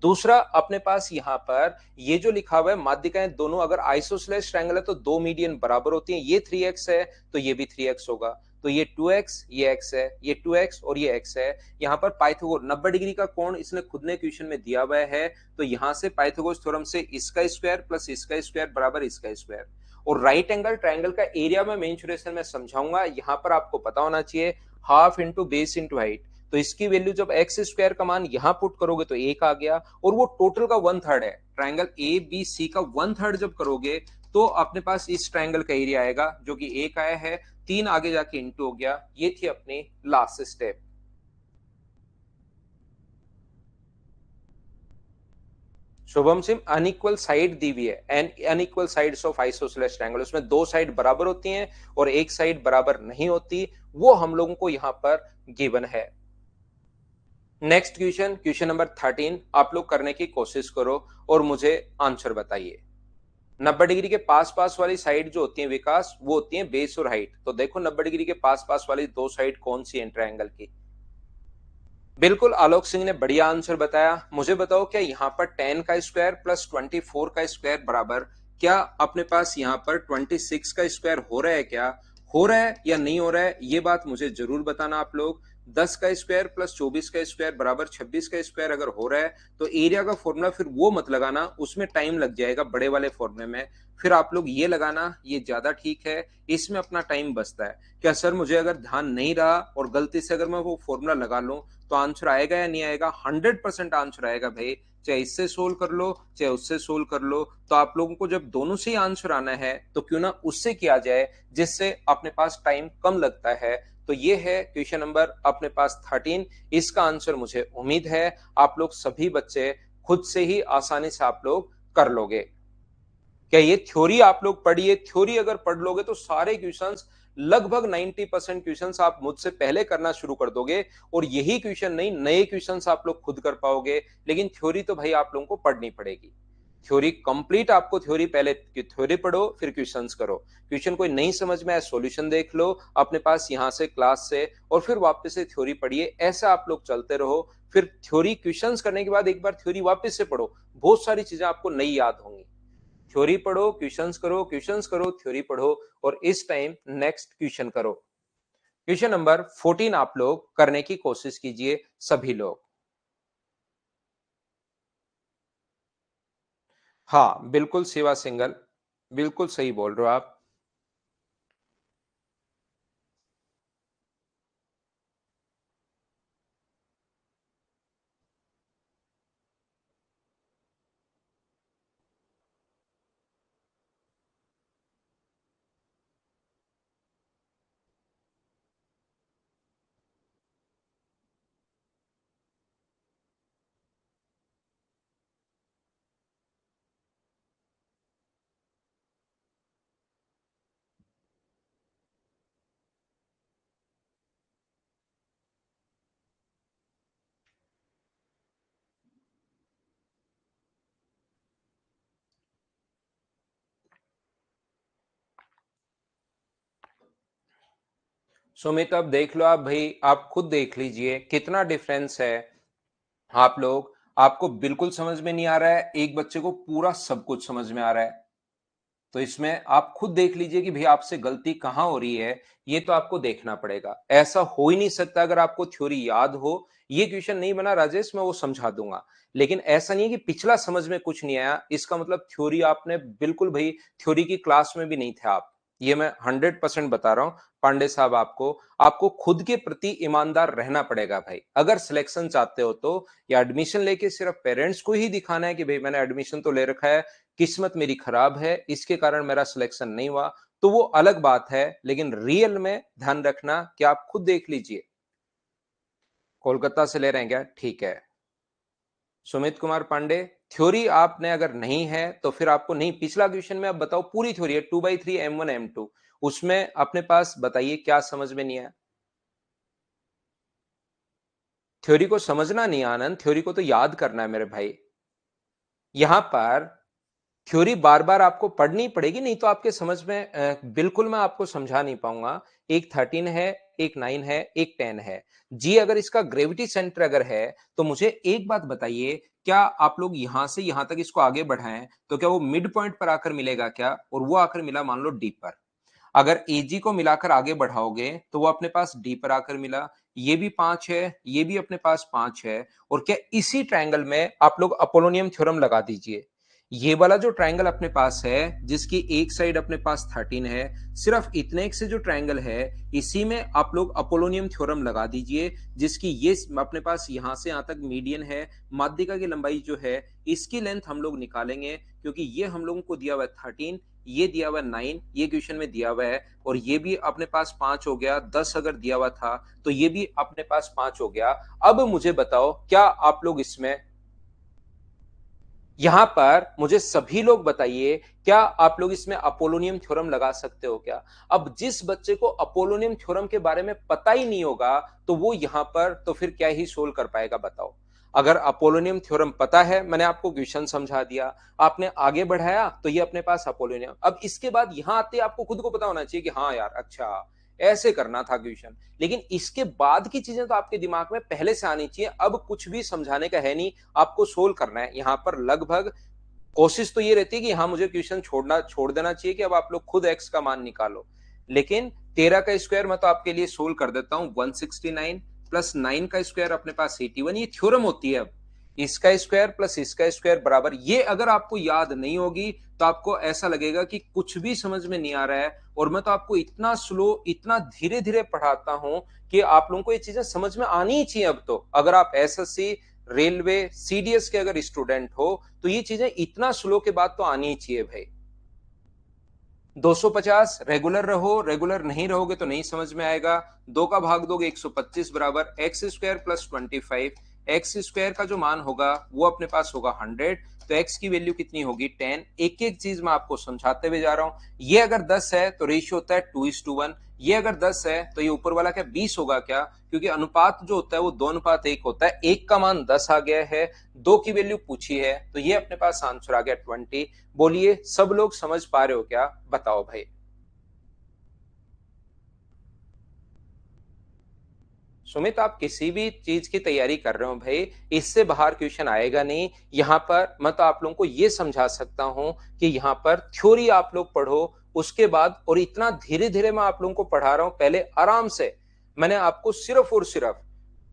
दूसरा, अपने पास यहां पर ये जो लिखा हुआ है माध्यिकाएं दोनों अगर आइसोसेलेस ट्रायंगल है तो दो मीडियन बराबर होती हैं। ये 3x है तो ये भी 3x होगा। तो ये 2x, ये x है, ये 2x और ये x है। यहाँ पर पाइथागोरस 90 डिग्री का कोण इसने खुद ने क्वेश्चन में दिया हुआ है, तो यहां से पाइथागोरस थ्योरम से इसका स्क्वायर प्लस इसका स्क्वायर बराबर इसका स्क्वायर। और राइट एंगल ट्रायंगल का एरिया में मेंसुरेशन में समझाऊंगा। यहां पर आपको पता होना चाहिए half into base into height. तो इसकी वैल्यू जब एक्स स्क्वायर का मान यहां पुट करोगे तो 1 आ गया, और वो टोटल का 1/3 है। ट्रायंगल ए बी सी का 1/3 जब करोगे तो अपने पास इस ट्रायंगल का एरिया आएगा जो कि 1 आया है, 3 आगे जाके इंटू हो गया। ये थी अपनी last step. Shubham Singh, unequal side दी हुई है, an unequal sides of isosceles triangle, उसमें दो साइड बराबर होती हैं और एक साइड बराबर नहीं होती, वो हम लोगों को यहां पर गिवन है। नेक्स्ट क्वेश्चन, क्वेश्चन नंबर 13 आप लोग करने की कोशिश करो और मुझे आंसर बताइए। 90 डिग्री के पास पास वाली साइड जो होती है विकास, वो होती है बेस और हाइट। तो देखो 90 डिग्री के पास पास वाली दो साइड कौन सी है ट्रायंगल की? बिल्कुल, आलोक सिंह ने बढ़िया आंसर बताया। मुझे बताओ क्या यहाँ पर 10 का स्क्वायर प्लस 24 का स्क्वायर बराबर, क्या अपने पास यहाँ पर 26 का स्क्वायर हो रहा है क्या? हो रहा है या नहीं हो रहा है, ये बात मुझे जरूर बताना आप लोग। 10 का स्क्वायर प्लस 24 का स्क्वायर बराबर 26 का स्क्वायर अगर हो रहा है तो एरिया का फॉर्मूला फिर वो मत लगाना, उसमें टाइम लग जाएगा बड़े वाले फॉर्मूले में। फिर आप लोग ये लगाना, ये ज्यादा ठीक है, इसमें अपना टाइम बचता है। क्या सर मुझे अगर ध्यान नहीं रहा और गलती से अगर मैं वो फॉर्मूला लगा लूं तो आंसर आएगा या नहीं आएगा? 100% आंसर आएगा भाई, चाहे इससे सोल्व कर लो चाहे उससे सोल्व कर लो। तो आप लोगों को जब दोनों से ही आंसर आना है तो क्यों ना उससे किया जाए जिससे अपने पास टाइम कम लगता है। तो ये है क्वेश्चन नंबर अपने पास 13। इसका आंसर मुझे उम्मीद है आप लोग सभी बच्चे खुद से ही आसानी से आप लोग कर लोगे। क्या ये थ्योरी आप लोग पढ़िए, थ्योरी अगर पढ़ लोगे तो सारे क्वेश्चंस लगभग 90% क्वेश्चंस आप मुझसे पहले करना शुरू कर दोगे, और यही क्वेश्चन नहीं नए क्वेश्चंस आप लोग खुद कर पाओगे। लेकिन थ्योरी तो भाई आप लोगों को पढ़नी पड़ेगी। थ्योरी कंप्लीट, आपको थ्योरी पहले थ्योरी पढ़ो फिर क्वेश्चंस करो। क्वेश्चन कोई नहीं समझ में आए सॉल्यूशन देख लो अपने पास यहां से क्लास से, और फिर वापस से थ्योरी पढ़िए। ऐसा आप लोग चलते रहो। फिर थ्योरी क्वेश्चंस करने के बाद एक बार थ्योरी वापस से पढ़ो, बहुत सारी चीजें आपको नई याद होंगी। थ्योरी पढ़ो, क्वेश्चंस करो, थ्योरी पढ़ो, और इस टाइम नेक्स्ट क्वेश्चन करो। क्वेश्चन नंबर 14 आप लोग करने की कोशिश कीजिए सभी लोग। हाँ बिल्कुल शिवा सिंगल, बिल्कुल सही बोल रहे हो आप। सुमित अब देख लो आप भाई, आप खुद देख लीजिए कितना डिफरेंस है। आप लोग, आपको बिल्कुल समझ में नहीं आ रहा है, एक बच्चे को पूरा सब कुछ समझ में आ रहा है। तो इसमें आप खुद देख लीजिए कि भाई आपसे गलती कहां हो रही है। ये तो आपको देखना पड़ेगा, ऐसा हो ही नहीं सकता अगर आपको थ्योरी याद हो। ये क्वेश्चन नहीं बना राजेश, मैं वो समझा दूंगा, लेकिन ऐसा नहीं है कि पिछला समझ में कुछ नहीं आया इसका मतलब थ्योरी आपने बिल्कुल भाई थ्योरी की क्लास में भी नहीं थे आप। ये मैं 100% बता रहा हूं पांडे साहब, आपको आपको खुद के प्रति ईमानदार रहना पड़ेगा भाई अगर सिलेक्शन चाहते हो तो। या एडमिशन लेके सिर्फ पेरेंट्स को ही दिखाना है कि भाई मैंने एडमिशन तो ले रखा है, किस्मत मेरी खराब है इसके कारण मेरा सिलेक्शन नहीं हुआ, तो वो अलग बात है। लेकिन रियल में ध्यान रखना कि आप खुद देख लीजिए। कोलकाता से ले रहे हैं क्या? ठीक है सुमित कुमार पांडे, थ्योरी आपने अगर नहीं है तो फिर आपको नहीं, पिछला क्वेश्चन में आप बताओ पूरी थ्योरी है 2/3 M1 M2, उसमें अपने पास बताइए क्या समझ में नहीं आया। थ्योरी को समझना नहीं आनंद, थ्योरी को तो याद करना है मेरे भाई। यहां पर थ्योरी बार बार आपको पढ़नी पड़ेगी, नहीं तो आपके समझ में बिल्कुल मैं आपको समझा नहीं पाऊंगा। एक 13 है, एक 9 है, एक 10 है। जी अगर इसका ग्रेविटी सेंटर अगर है तो मुझे एक बात बताइए, क्या आप लोग यहां से यहां तक इसको आगे बढ़ाएं तो क्या वो मिड पॉइंट पर आकर मिलेगा क्या? और वो आकर मिला मान लो डी पर। अगर एजी को मिलाकर आगे बढ़ाओगे तो वो अपने पास डी पर आकर मिला। ये भी 5 है, ये भी अपने पास 5 है। और क्या इसी ट्रायंगल में आप लोग अपोलोनियम थ्योरम लगा दीजिए। ये वाला जो ट्रायंगल अपने पास है जिसकी एक साइड अपने पास 13 है, सिर्फ इतने एक से जो ट्रायंगल है इसी में आप लोग अपोलोनियम थ्योरम लगा दीजिए, जिसकी ये अपने पास यहां से यहां तक मीडियन है। माध्यिका की लंबाई जो है इसकी लेंथ हम लोग निकालेंगे, क्योंकि ये हम लोगों को दिया हुआ है 13, ये दिया हुआ 9, ये क्वेश्चन में दिया हुआ है, और ये भी अपने पास 5 हो गया। 10 अगर दिया हुआ था तो ये भी अपने पास 5 हो गया। अब मुझे बताओ क्या आप लोग इसमें, यहां पर मुझे सभी लोग बताइए, क्या आप लोग इसमें अपोलोनियम थ्योरम लगा सकते हो क्या? अब जिस बच्चे को अपोलोनियम थ्योरम के बारे में पता ही नहीं होगा तो वो यहां पर तो फिर क्या ही सोल्व कर पाएगा बताओ। अगर अपोलोनियम थ्योरम पता है, मैंने आपको क्वेश्चन समझा दिया, आपने आगे बढ़ाया तो ये अपने पास अपोलोनियम। अब इसके बाद यहां आते आपको खुद को पता होना चाहिए कि हाँ यार अच्छा ऐसे करना था क्वेश्चन। लेकिन इसके बाद की चीजें तो आपके दिमाग में पहले से आनी चाहिए, अब कुछ भी समझाने का है नहीं, आपको सोल्व करना है। यहां पर लगभग कोशिश तो ये रहती है कि हाँ मुझे क्वेश्चन छोड़ देना चाहिए कि अब आप लोग खुद एक्स का मान निकालो। लेकिन 13 का स्क्वायर मैं तो आपके लिए सोल्व कर देता हूं 169, प्लस 9 का स्क्वायर अपने पास 81, ये थ्योरम होती है। अब इसका स्क्वायर प्लस इसका स्क्वायर बराबर, ये अगर आपको याद नहीं होगी तो आपको ऐसा लगेगा कि कुछ भी समझ में नहीं आ रहा है, और मैं तो आपको इतना स्लो, इतना धीरे धीरे पढ़ाता हूं कि आप लोगों को ये चीजें समझ में आनी ही चाहिए। अब तो अगर आप एसएससी, रेलवे, सीडीएस के अगर स्टूडेंट हो तो ये चीजें इतना स्लो के बाद तो आनी ही चाहिए भाई। 250 रेगुलर रहो, रेगुलर नहीं रहोगे तो नहीं समझ में आएगा। 2 का भाग दोगे 125 बराबर x square plus 25। X square का जो मान होगा वो अपने पास होगा 100, तो एक्स की वैल्यू कितनी होगी 10। एक एक चीज मैं आपको समझाते हुए जा रहा हूं। ये अगर 10 है तो रेशियो होता है 2:1। ये अगर 10 है तो ये ऊपर वाला क्या 20 होगा क्या, क्योंकि अनुपात जो होता है वो 2:1 होता है। एक का मान 10 आ गया है, 2 की वैल्यू पूछी है, तो ये अपने पास आंसर आ गया 20। बोलिए सब लोग समझ पा रहे हो क्या, बताओ भाई। सुमित, आप किसी भी चीज की तैयारी कर रहे हो भाई, इससे बाहर क्वेश्चन आएगा नहीं। यहां पर मैं तो आप लोगों को यह समझा सकता हूं कि यहां पर थ्योरी आप लोग पढ़ो, उसके बाद, और इतना धीरे धीरे मैं आप लोगों को पढ़ा रहा हूं, पहले आराम से। मैंने आपको सिर्फ और सिर्फ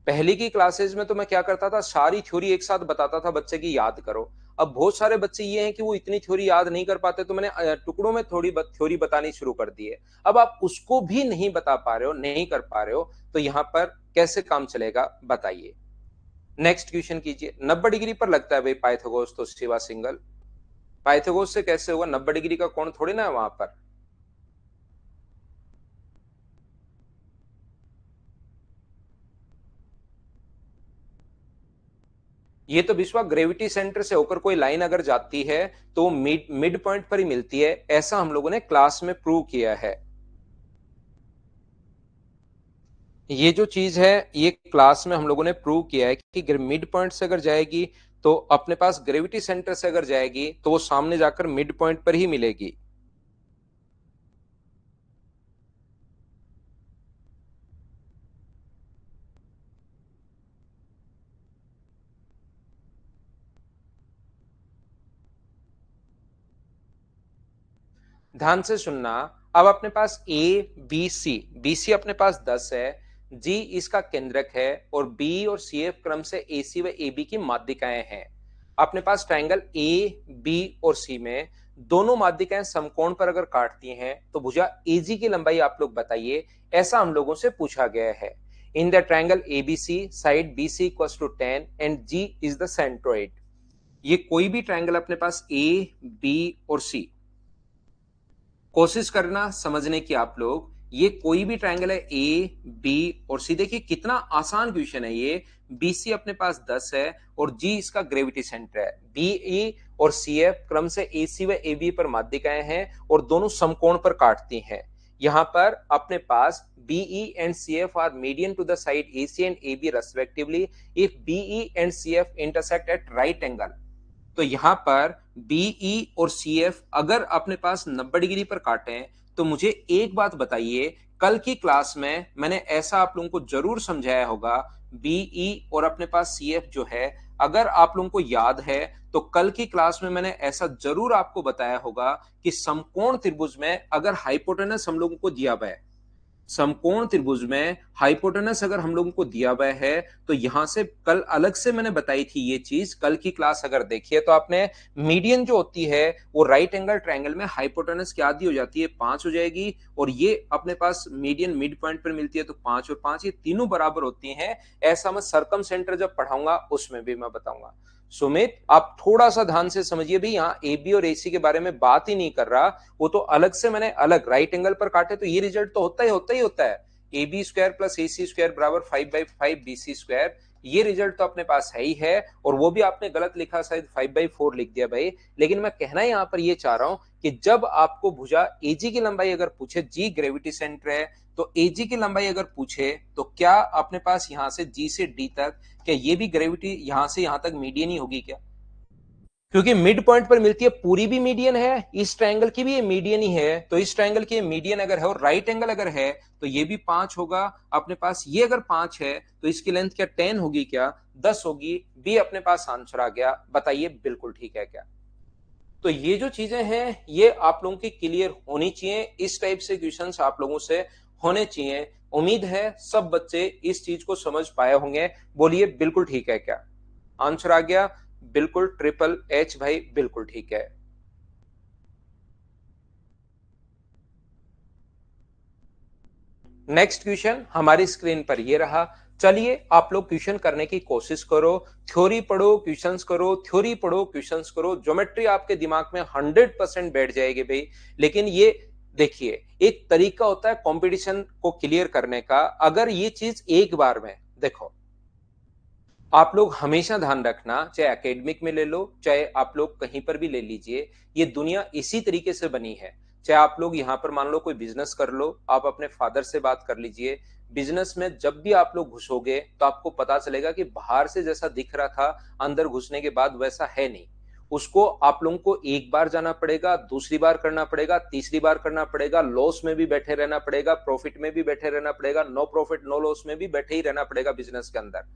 पहले की क्लासेस में तो मैं क्या करता था, सारी थ्योरी एक साथ बताता था बच्चे की याद करो। अब बहुत सारे बच्चे ये हैं कि वो इतनी थ्योरी याद नहीं कर पाते, तो मैंने टुकड़ों में थोड़ी थ्योरी बतानी शुरू कर दी है। अब आप उसको भी नहीं बता पा रहे हो, नहीं कर पा रहे हो, तो यहां पर कैसे काम चलेगा बताइए। नेक्स्ट क्वेश्चन कीजिए। 90 डिग्री पर लगता है भाई पाइथागोरस तो सिवा सिंगल। पाइथागोरस से कैसे होगा, 90 डिग्री का कोण थोड़ी ना है वहां पर। ये तो विश्वा ग्रेविटी सेंटर से होकर कोई लाइन अगर जाती है तो मिड मिड पॉइंट पर ही मिलती है, ऐसा हम लोगों ने क्लास में प्रूव किया है। ये जो चीज है ये क्लास में हम लोगों ने प्रूव किया है कि मिड पॉइंट से अगर जाएगी तो अपने पास ग्रेविटी सेंटर से अगर जाएगी तो वो सामने जाकर मिड पॉइंट पर ही मिलेगी। ध्यान से सुनना। अब अपने पास ए बी सी, बी सी अपने पास 10 है, जी इसका केंद्रक है, और बी और सी एफ क्रम से ए सी व ए बी की माध्यिकाएं हैं। अपने पास ट्रायंगल ए बी और सी में दोनों माध्यिकाएं समकोण पर अगर काटती हैं तो भुजा एजी की लंबाई आप लोग बताइए, ऐसा हम लोगों से पूछा गया है। In the triangle ABC side B C equal to 10 and G is the centroid. ये कोई भी ट्रायंगल अपने पास ए बी और सी, कोशिश करना समझने की आप लोग, ये कोई भी ट्रायंगल है ए बी और सी। देखिए कितना आसान क्वेश्चन है ये। बी सी अपने पास 10 है और जी इसका ग्रेविटी सेंटर है। बी ई और सी एफ क्रम से ए सी व ए बी पर माध्यिकाएं हैं और दोनों समकोण पर काटती हैं। यहां पर अपने पास B E and C F are median to the side A C and A B respectively if B E and C F intersect at right angle. तो यहां पर बीई और सी एफ अगर अपने पास 90 डिग्री पर काटे, तो मुझे एक बात बताइए, कल की क्लास में मैंने ऐसा आप लोगों को जरूर समझाया होगा, बीई और अपने पास सी एफ जो है, अगर आप लोगों को याद है तो कल की क्लास में मैंने ऐसा जरूर आपको बताया होगा कि समकोण त्रिभुज में अगर हाइपोटेनस हम लोगों को दिया हुआ है, समकोण त्रिभुज में हाइपोटेनस अगर हम लोगों को दिया हुआ है, तो यहां से कल अलग से मैंने बताई थी ये चीज, कल की क्लास अगर देखिए तो आपने मीडियन जो होती है वो राइट एंगल ट्रायंगल में हाइपोटेनस की आधी हो जाती है 5 हो जाएगी, और ये अपने पास मीडियन मिड पॉइंट पर मिलती है तो 5 और 5 ये तीनों बराबर होती हैं। ऐसा मैं सर्कम सेंटर जब पढ़ाऊंगा उसमें भी मैं बताऊंगा। सुमित आप थोड़ा सा ध्यान से समझिए भी, यहाँ ए बी और ए सी के बारे में बात ही नहीं कर रहा, वो तो अलग से मैंने अलग राइट एंगल पर काटे तो ये रिजल्ट तो होता है। A B square plus A C square बराबर 5/5 बी सी स्क्वायर, ये रिजल्ट तो अपने पास है ही है। और वो भी आपने गलत लिखा, शायद 5/4 लिख दिया भाई। लेकिन मैं कहना यहां पर ये चाह रहा हूं कि जब आपको भुजा एजी की लंबाई अगर पूछे, जी ग्रेविटी सेंटर है, तो एजी की लंबाई अगर पूछे तो क्या अपने पास यहां से जी से डी तक, क्या ये भी ग्रेविटी यहां से यहां तक मीडियन ही होगी क्या, क्योंकि मिड पॉइंट पर मिलती है, पूरी भी मीडियन है, इस ट्रायंगल की भी ये मीडियन ही है, तो इस ट्रायंगल की मीडियन अगर है और राइट एंगल अगर है तो ये भी 5 होगा अपने पास। ये अगर 5 है तो इसकी लेंथ क्या 10 होगी क्या 10 होगी। बी अपने पास आंसर आ गया, बताइए बिल्कुल ठीक है क्या। तो ये जो चीजें हैं ये आप लोगों की क्लियर होनी चाहिए, इस टाइप से क्वेश्चंस आप लोगों से होने चाहिए, उम्मीद है सब बच्चे इस चीज को समझ पाए होंगे। बोलिए बिल्कुल ठीक है क्या? आंसर आ गया बिल्कुल, ट्रिपल एच भाई बिल्कुल ठीक है। नेक्स्ट क्वेश्चन हमारी स्क्रीन पर ये रहा। चलिए आप लोग क्वेश्चन करने की कोशिश करो, थ्योरी पढ़ो, क्वेश्चंस करो, थ्योरी पढ़ो, क्वेश्चंस करो, ज्योमेट्री आपके दिमाग में 100% बैठ जाएगी भाई। लेकिन ये देखिए, एक तरीका होता है कंपटीशन को क्लियर करने का। अगर ये चीज एक बार में देखो, आप लोग हमेशा ध्यान रखना, चाहे एकेडमिक में ले लो, चाहे आप लोग कहीं पर भी ले लीजिए, ये दुनिया इसी तरीके से बनी है। चाहे आप लोग यहाँ पर मान लो कोई बिजनेस कर लो, आप अपने फादर से बात कर लीजिए। बिजनेस में जब भी आप लोग घुसोगे तो आपको पता चलेगा कि बाहर से जैसा दिख रहा था, अंदर घुसने के बाद वैसा है नहीं। उसको आप लोगों को एक बार जाना पड़ेगा, दूसरी बार करना पड़ेगा, तीसरी बार करना पड़ेगा, लॉस में भी बैठे रहना पड़ेगा, प्रॉफिट में भी बैठे रहना पड़ेगा, नो प्रॉफिट नो लॉस में भी बैठे ही रहना पड़ेगा बिजनेस के अंदर।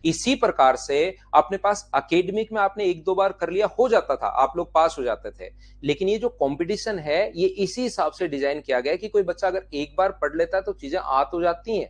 इसी प्रकार से अपने पास एकेडमिक में आपने एक दो बार कर लिया, हो जाता था, आप लोग पास हो जाते थे। लेकिन ये जो कंपटीशन है, ये इसी हिसाब से डिजाइन किया गया है कि कोई बच्चा अगर एक बार पढ़ लेता है तो चीजें आ तो जाती हैं।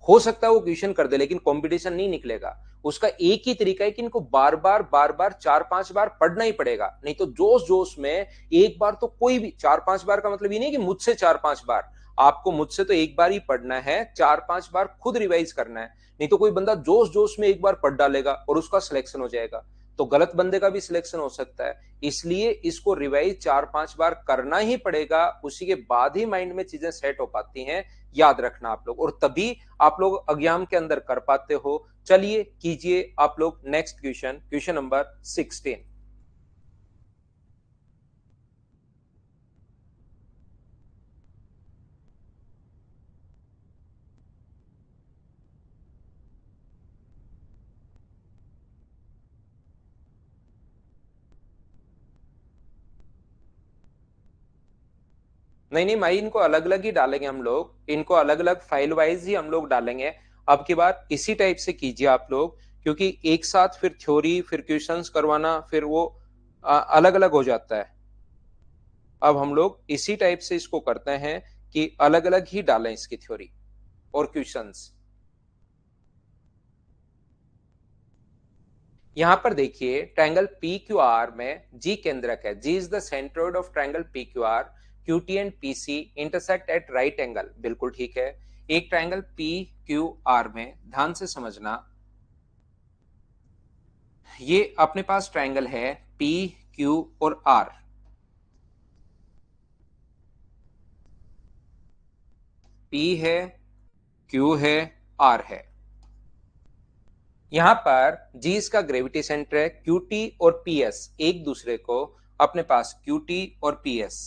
हो सकता है वो क्वेश्चन कर दे, लेकिन कंपटीशन नहीं निकलेगा। उसका एक ही तरीका है कि इनको बार बार 4-5 बार पढ़ना ही पड़ेगा, नहीं तो जोश जोश में एक बार तो कोई भी 4-5 बार का मतलब ये नहीं कि मुझसे 4-5 बार, आपको मुझसे तो एक बार ही पढ़ना है, 4-5 बार खुद रिवाइज करना है। नहीं तो कोई बंदा जोश जोश में एक बार पढ़ डालेगा और उसका सिलेक्शन हो जाएगा, तो गलत बंदे का भी सिलेक्शन हो सकता है। इसलिए इसको रिवाइज 4-5 बार करना ही पड़ेगा, उसी के बाद ही माइंड में चीजें सेट हो पाती हैं। याद रखना आप लोग, और तभी आप लोग एग्जाम के अंदर कर पाते हो। चलिए कीजिए आप लोग नेक्स्ट क्वेश्चन, क्वेश्चन नंबर 16। नहीं नहीं भाई, इनको अलग अलग ही डालेंगे हम लोग, इनको अलग अलग फाइल वाइज ही हम लोग डालेंगे। अब की बार इसी टाइप से कीजिए आप लोग, क्योंकि एक साथ फिर थ्योरी फिर क्वेश्चंस करवाना फिर वो अलग अलग हो जाता है। अब हम लोग इसी टाइप से इसको करते हैं कि अलग अलग ही डालें इसकी थ्योरी और क्वेश्चंस। यहां पर देखिए, ट्रायंगल पी क्यू आर में जी केंद्रक है, G is the centroid of triangle P Q R, Q T and P C intersect at right angle, बिल्कुल ठीक है। एक ट्रायंगल पी क्यू आर में ध्यान से समझना, ये अपने पास ट्रायंगल है पी क्यू और आर। पी है, क्यू है, आर है। यहां पर जी इसका ग्रेविटी सेंटर है, क्यूटी और पीएस एक दूसरे को, अपने पास क्यूटी और पीएस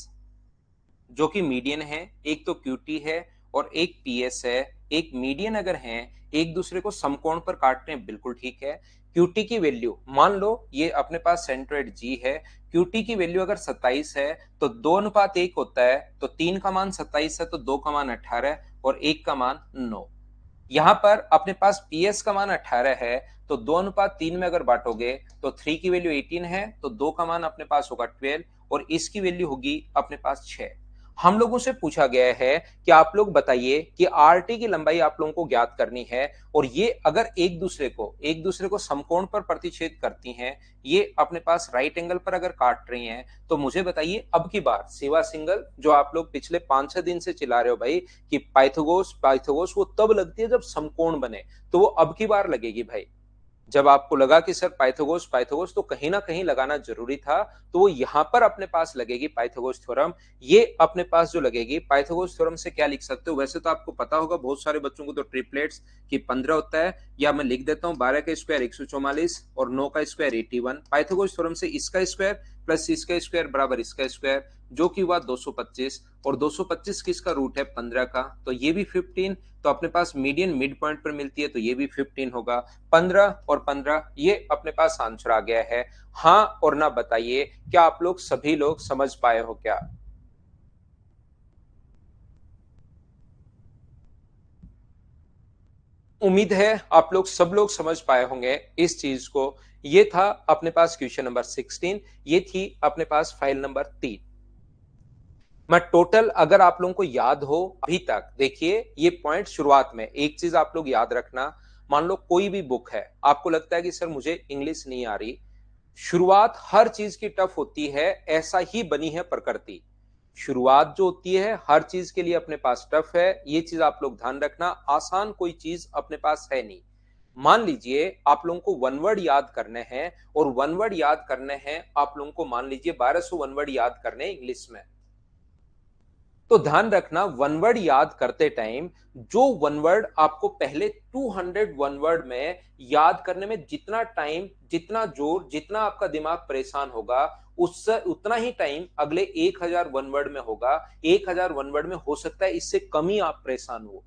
जो कि मीडियन है, एक तो क्यूटी है और एक पीएस है, एक मीडियन अगर है, एक दूसरे को समकोण पर काटते हैं, बिल्कुल ठीक है। क्यूटी की वैल्यू मान लो ये अपने पास सेंट्रोइड जी है, क्यूटी की वैल्यू अगर 27 है तो 2:1 होता है, तो 3 का मान 27 है तो 2 का मान 18 और 1 का मान 9। यहां पर अपने पास पीएस का मान 18 है, तो 2:3 में अगर बांटोगे तो 3 की वैल्यू 18 है, तो 2 का मान अपने पास होगा 12 और इसकी वैल्यू होगी अपने पास 6। हम लोगों से पूछा गया है कि आप लोग बताइए कि आरटी की लंबाई आप लोगों को ज्ञात करनी है, और ये अगर एक दूसरे को समकोण पर प्रतिच्छेद करती हैं, ये अपने पास राइट एंगल पर अगर काट रही हैं, तो मुझे बताइए अब की बार सेवा सिंगल जो आप लोग पिछले 5-6 दिन से चिल्ला रहे हो भाई कि पाइथागोरस पाइथागोरस, वो तब लगती है जब समकोण बने, तो वो अब की बार लगेगी भाई। जब आपको लगा कि सर पाइथागोरस पाइथागोरस तो कहीं ना कहीं लगाना जरूरी था, तो वो यहां पर अपने पास लगेगी पाइथागोरस थ्योरम। ये अपने पास जो लगेगी पाइथागोरस थ्योरम से क्या लिख सकते हो, वैसे तो आपको पता होगा, बहुत सारे बच्चों को तो ट्रिपलेट्स की 15 होता है, या मैं लिख देता हूँ 12 का स्क्वायर 144 और 9 का स्क्वायर 81, पाइथागोरस थ्योरम से इसका स्क्वायर प्लस इसका स्क्वायर बराबर इसका स्क्वायर, जो कि हुआ 225, और 225 किसका रूट है 15 का, तो ये भी 15, तो अपने पास मीडियन मिड पॉइंट पर मिलती है तो ये भी 15 होगा। 15 और 15 ये अपने पास आंसर आ गया है। हाँ और ना बताइए, क्या आप लोग सभी लोग समझ पाए हो क्या? उम्मीद है आप लोग सब लोग समझ पाए होंगे इस चीज को। ये था अपने पास क्वेश्चन नंबर 16, ये थी अपने पास फाइल नंबर 3। मैं टोटल, अगर आप लोगों को याद हो अभी तक, देखिए ये पॉइंट शुरुआत में एक चीज आप लोग याद रखना। मान लो कोई भी बुक है, आपको लगता है कि सर मुझे इंग्लिश नहीं आ रही, शुरुआत हर चीज की टफ होती है, ऐसा ही बनी है प्रकृति। शुरुआत जो होती है हर चीज के लिए अपने पास टफ है, ये चीज आप लोग ध्यान रखना। आसान कोई चीज अपने पास है नहीं। मान लीजिए आप लोगों को वन वर्ड याद करने हैं, और वन वर्ड याद करने हैं आप लोगों को, मान लीजिए 1200 वन वर्ड याद करने इंग्लिश में। तो ध्यान रखना, वन वर्ड याद करते टाइम जो वन वर्ड आपको पहले 200 वन वर्ड में याद करने में जितना टाइम, जितना जोर, जितना आपका दिमाग परेशान होगा, उससे उतना ही टाइम अगले 1000 वन वर्ड में होगा। 1000 वन वर्ड में हो सकता है इससे कम ही आप परेशान हो।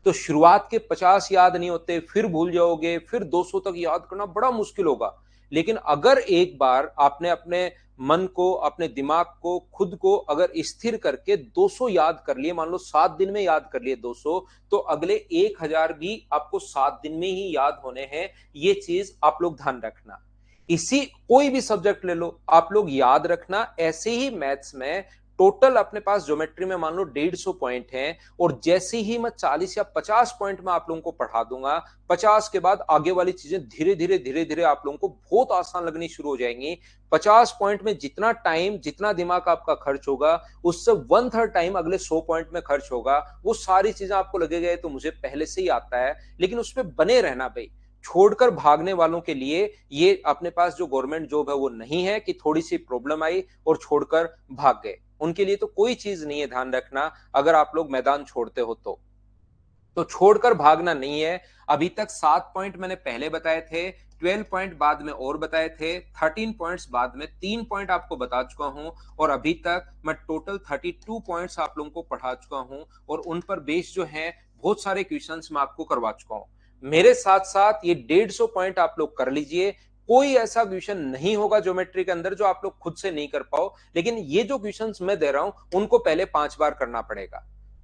तो शुरुआत के 50 याद नहीं होते, फिर भूल जाओगे, फिर 200 तक याद करना बड़ा मुश्किल होगा। लेकिन अगर एक बार आपने अपने मन को, अपने दिमाग को, खुद को अगर स्थिर करके 200 याद कर लिए, मान लो 7 दिन में याद कर लिए 200, तो अगले 1000 भी आपको 7 दिन में ही याद होने हैं। ये चीज आप लोग ध्यान रखना। इसी कोई भी सब्जेक्ट ले लो, आप लोग याद रखना। ऐसे ही मैथ्स में टोटल अपने पास ज्योमेट्री में मान लो 150 पॉइंट हैं, और जैसे ही मैं 40 या 50 पॉइंट में आप लोगों को पढ़ा दूंगा, 50 के बाद आगे वाली चीजें धीरे धीरे धीरे धीरे आप लोगों को बहुत आसान लगनी शुरू हो जाएंगी। 50 पॉइंट में जितना टाइम, जितना दिमाग आपका खर्च होगा, उससे 1/3 टाइम अगले 100 पॉइंट में खर्च होगा। वो सारी चीजें आपको लगेगा तो मुझे पहले से ही आता है, लेकिन उसमें बने रहना भाई। छोड़कर भागने वालों के लिए ये अपने पास जो गवर्नमेंट जॉब है वो नहीं है कि थोड़ी सी प्रॉब्लम आई और छोड़कर भाग गए। उनके लिए तो कोई चीज नहीं है, ध्यान रखना। अगर आप लोग मैदान छोड़ते हो तो छोड़कर भागना नहीं है। अभी तक 7 पॉइंट मैंने पहले बताए थे, 12 पॉइंट बाद में और बताए थे, 13 पॉइंट्स बाद में 3 पॉइंट आपको बता चुका हूं, और अभी तक मैं टोटल 32 पॉइंट्स आप लोगों को पढ़ा चुका हूं, और उन पर बेस जो है बहुत सारे क्वेश्चंस मैं आपको करवा चुका हूं। मेरे साथ साथ ये 150 पॉइंट आप लोग कर लीजिए। कोई ऐसा क्वेश्चन नहीं होगा ज्योमेट्री के अंदर जो आप लोग खुद से नहीं कर पाओ, लेकिन ये जो क्वेश्चंस मैं दे रहा हूं उनको पहले 5 बार करना पड़ेगा।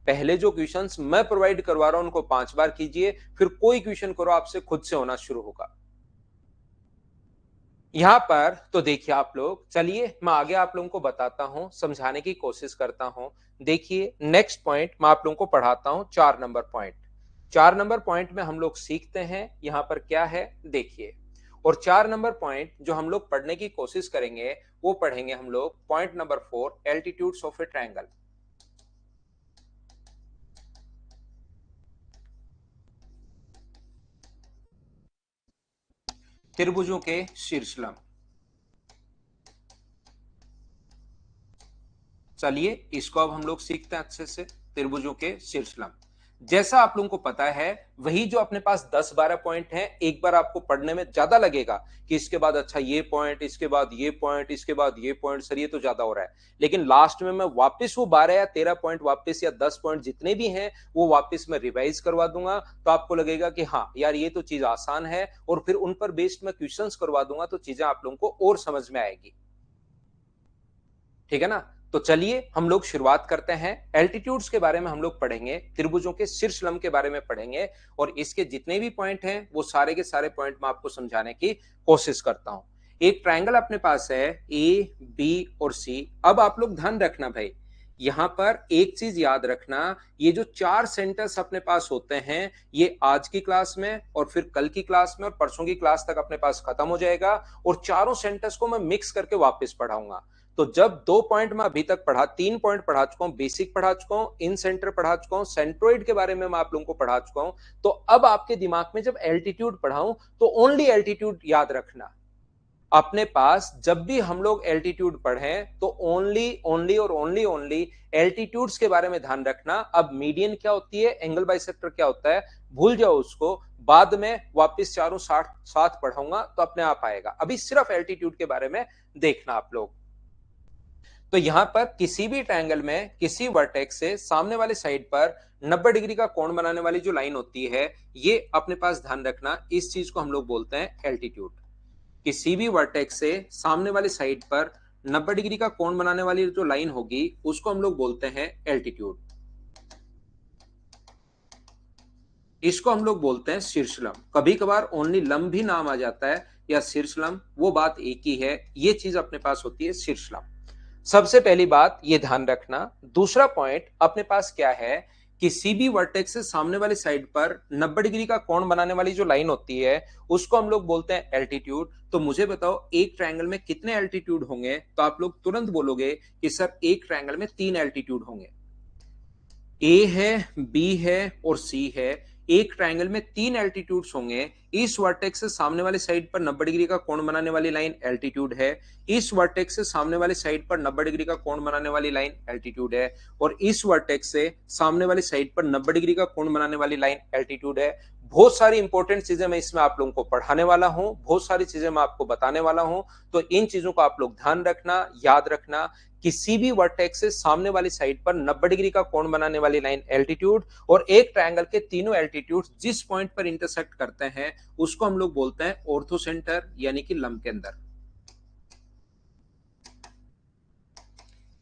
पहले जो क्वेश्चंस मैं प्रोवाइड करवा रहा हूं उनको 5 बार कीजिए, फिर कोई क्वेश्चन करो आपसे खुद से होना शुरू होगा। यहां पर तो देखिए आप लोग, चलिए मैं आगे आप लोगों को बताता हूं, समझाने की कोशिश करता हूं। देखिए नेक्स्ट पॉइंट मैं आप लोगों को पढ़ाता हूं, 4 नंबर पॉइंट। 4 नंबर पॉइंट में हम लोग सीखते हैं यहां पर क्या है, देखिए। और 4 नंबर पॉइंट जो हम लोग पढ़ने की कोशिश करेंगे वो पढ़ेंगे हम लोग point number 4, altitudes of a triangle. त्रिभुजों के शीर्षलंब। चलिए इसको अब हम लोग सीखते हैं अच्छे से। त्रिभुजों के शीर्षलंब, जैसा आप लोगों को पता है, वही जो अपने पास 10-12 पॉइंट हैं, एक बार आपको पढ़ने में ज्यादा लगेगा कि इसके बाद अच्छा ये पॉइंट, इसके बाद ये पॉइंट, इसके बाद ये पॉइंट, सर ये तो ज्यादा हो रहा है। लेकिन लास्ट में मैं वापस वो 12 या 13 पॉइंट वापस, या 10 पॉइंट जितने भी हैं वो वापस मैं रिवाइज करवा दूंगा। तो आपको लगेगा कि हाँ यार ये तो चीज आसान है, और फिर उन पर बेस्ड मैं क्वेश्चंस करवा दूंगा, तो चीजें आप लोगों को और समझ में आएगी। ठीक है ना। तो चलिए हम लोग शुरुआत करते हैं। एल्टीट्यूड्स के बारे में हम लोग पढ़ेंगे, त्रिभुजों के शीर्षलंब के बारे में पढ़ेंगे, और इसके जितने भी पॉइंट हैं वो सारे के सारे पॉइंट मैं आपको समझाने की कोशिश करता हूं। एक ट्रायंगल अपने पास है ए, बी और सी। अब आप लोग ध्यान रखना भाई, यहां पर एक चीज याद रखना, ये जो 4 सेंटेंस अपने पास होते हैं, ये आज की क्लास में और फिर कल की क्लास में और परसों की क्लास तक अपने पास खत्म हो जाएगा, और चारों सेंटेंस को मैं मिक्स करके वापस पढ़ाऊंगा। तो जब 2 पॉइंट मैं अभी तक पढ़ा, 3 पॉइंट पढ़ा चुका हूं, बेसिक पढ़ा चुका हूं, इन सेंटर पढ़ा चुका हूं, सेंट्रोइड के बारे में मैं आप लोगों को पढ़ा चुका हूं, तो अब आपके दिमाग में जब एल्टीट्यूड पढ़ाऊं तो ओनली एल्टीट्यूड याद रखना। अपने पास जब भी हम लोग एल्टीट्यूड पढ़ें तो ओनली ओनली और ओनली ओनली एल्टीट्यूड्स के बारे में ध्यान रखना। अब मीडियन क्या होती है, एंगल बाइसेक्टर क्या होता है, भूल जाओ उसको, बाद में वापस चारों साथ पढ़ाऊंगा तो अपने आप आएगा। अभी सिर्फ एल्टीट्यूड के बारे में देखना आप लोग। तो यहां पर किसी भी ट्रायंगल में किसी वर्टेक्स से सामने वाले साइड पर 90 डिग्री का कोण बनाने वाली जो लाइन होती है, ये अपने पास ध्यान रखना, इस चीज को हम लोग बोलते हैं एल्टीट्यूड। किसी भी वर्टेक्स से सामने वाली साइड पर 90 डिग्री का कोण बनाने वाली जो लाइन होगी उसको हम लोग बोलते हैं एल्टीट्यूड। इसको हम लोग बोलते हैं शीर्षलंब। कभी कभार ओनली लंब भी नाम आ जाता है या शीर्षलंब, वो बात एक ही है। ये चीज अपने पास होती है शीर्षलंब। सबसे पहली बात ये ध्यान रखना। दूसरा पॉइंट अपने पास क्या है कि सीबी वर्टेक्स से सामने वाली साइड पर 90 डिग्री का कोण बनाने वाली जो लाइन होती है उसको हम लोग बोलते हैं एल्टीट्यूड। तो मुझे बताओ एक ट्रायंगल में कितने एल्टीट्यूड होंगे? तो आप लोग तुरंत बोलोगे कि सर एक ट्रायंगल में 3 एल्टीट्यूड होंगे। ए है, बी है और सी है। एक ट्रायंगल में 3 एल्टीट्यूड्स होंगे। इस वर्टेक्स से सामने वाली साइड पर 90 डिग्री का कोण बनाने वाली लाइन एल्टीट्यूड है। इस वर्टेक्स से सामने वाली साइड पर 90 डिग्री का कोण बनाने वाली लाइन एल्टीट्यूड है। और इस वर्टेक्स से सामने वाली साइड पर 90 डिग्री का कोण बनाने वाली लाइन एल्टीट्यूड है। बहुत सारी इंपॉर्टेंट चीजें मैं इसमें आप लोगों को पढ़ाने वाला हूं, बहुत सारी चीजें मैं आपको बताने वाला हूं। तो इन चीजों का आप लोग ध्यान रखना, याद रखना। किसी भी वर्टेक्स से सामने वाली साइड पर 90 डिग्री का कोण बनाने वाली लाइन एल्टीट्यूड और एक ट्रायंगल के तीनों एल्टीट्यूड जिस पॉइंट पर इंटरसेक्ट करते हैं उसको हम लोग बोलते हैं ऑर्थो सेंटर, यानी कि लंब केंद्र।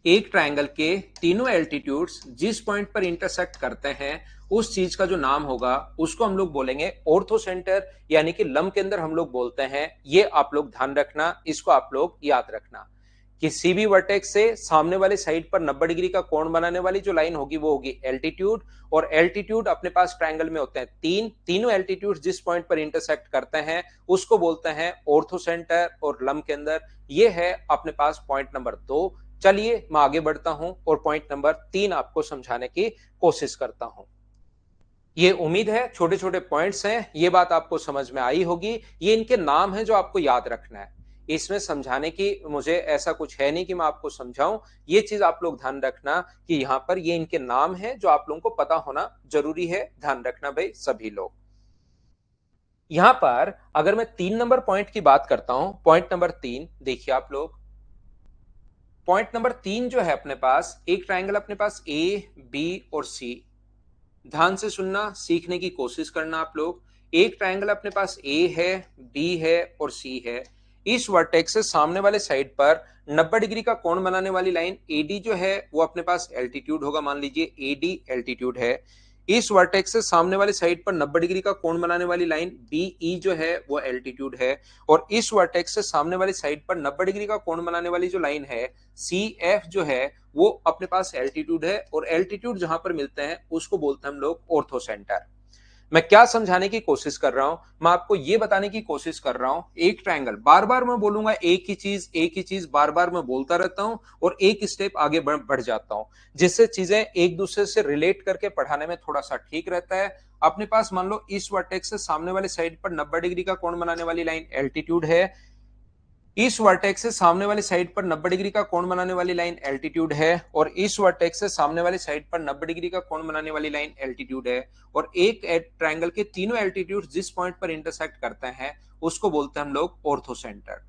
एक ट्रायंगल के तीनों एल्टीट्यूड्स जिस पॉइंट पर इंटरसेक्ट करते हैं उस चीज का जो नाम होगा उसको हम लोग बोलेंगे ऑर्थो सेंटर, यानी कि लंब केंद्र हम लोग बोलते हैं। ये आप लोग ध्यान रखना, इसको आप लोग याद रखना। किसी भी वर्टेक्स से सामने वाले साइड पर 90 डिग्री का कोण बनाने वाली जो लाइन होगी वो होगी एल्टीट्यूड। और एल्टीट्यूड अपने पास ट्रायंगल में होते हैं तीनों एल्टीट्यूड जिस पॉइंट पर इंटरसेक्ट करते हैं उसको बोलते हैं ऑर्थो सेंटर और लंब केंद्र। ये है अपने पास पॉइंट नंबर 2। चलिए मैं आगे बढ़ता हूं और पॉइंट नंबर 3 आपको समझाने की कोशिश करता हूं। ये उम्मीद है छोटे छोटे पॉइंट्स हैं, ये बात आपको समझ में आई होगी। ये इनके नाम हैं जो आपको याद रखना है। इसमें समझाने की मुझे ऐसा कुछ है नहीं कि मैं आपको समझाऊं। ये चीज आप लोग ध्यान रखना कि यहां पर ये इनके नाम हैं जो आप लोगों को पता होना जरूरी है। ध्यान रखना भाई सभी लोग। यहां पर अगर मैं 3 नंबर पॉइंट की बात करता हूं, पॉइंट नंबर 3 देखिए आप लोग। पॉइंट नंबर 3 जो है अपने पास, एक ट्राइंगल अपने पास ए, बी और सी। ध्यान से सुनना, सीखने की कोशिश करना आप लोग। एक ट्रायंगल अपने पास ए है, बी है और सी है। इस वर्टेक्स से सामने वाले साइड पर 90 डिग्री का कोण बनाने वाली लाइन एडी जो है वो अपने पास एल्टीट्यूड होगा। मान लीजिए एडी एल्टीट्यूड है। इस वर्टेक्स से सामने वाली साइड पर 90 डिग्री का कोण बनाने वाली लाइन बीई जो है वो एल्टीट्यूड है। और इस वर्टेक्स से सामने वाली साइड पर 90 डिग्री का कोण बनाने वाली जो लाइन है सी एफ जो है वो अपने पास एल्टीट्यूड है। और एल्टीट्यूड जहां पर मिलते हैं उसको बोलते हैं हम लोग ऑर्थो सेंटर। मैं क्या समझाने की कोशिश कर रहा हूं? मैं आपको यह बताने की कोशिश कर रहा हूं एक ट्रायंगल, बार बार मैं बोलूंगा एक ही चीज बार बार मैं बोलता रहता हूं और एक स्टेप आगे बढ़ जाता हूं, जिससे चीजें एक दूसरे से रिलेट करके पढ़ाने में थोड़ा सा ठीक रहता है। अपने पास मान लो इस वर्टेक्स से सामने वाले साइड पर 90 डिग्री का कोण बनाने वाली लाइन एल्टीट्यूड है। इस वर्टेक्स से सामने वाली साइड पर 90 डिग्री का कोण बनाने वाली लाइन एल्टीट्यूड है। और इस वर्टेक्स से सामने वाली साइड पर 90 डिग्री का कोण बनाने वाली लाइन एल्टीट्यूड है। और एक ट्रायंगल के तीनों एल्टीट्यूड जिस पॉइंट पर इंटरसेक्ट करते हैं उसको बोलते हैं हम लोग ऑर्थो सेंटर।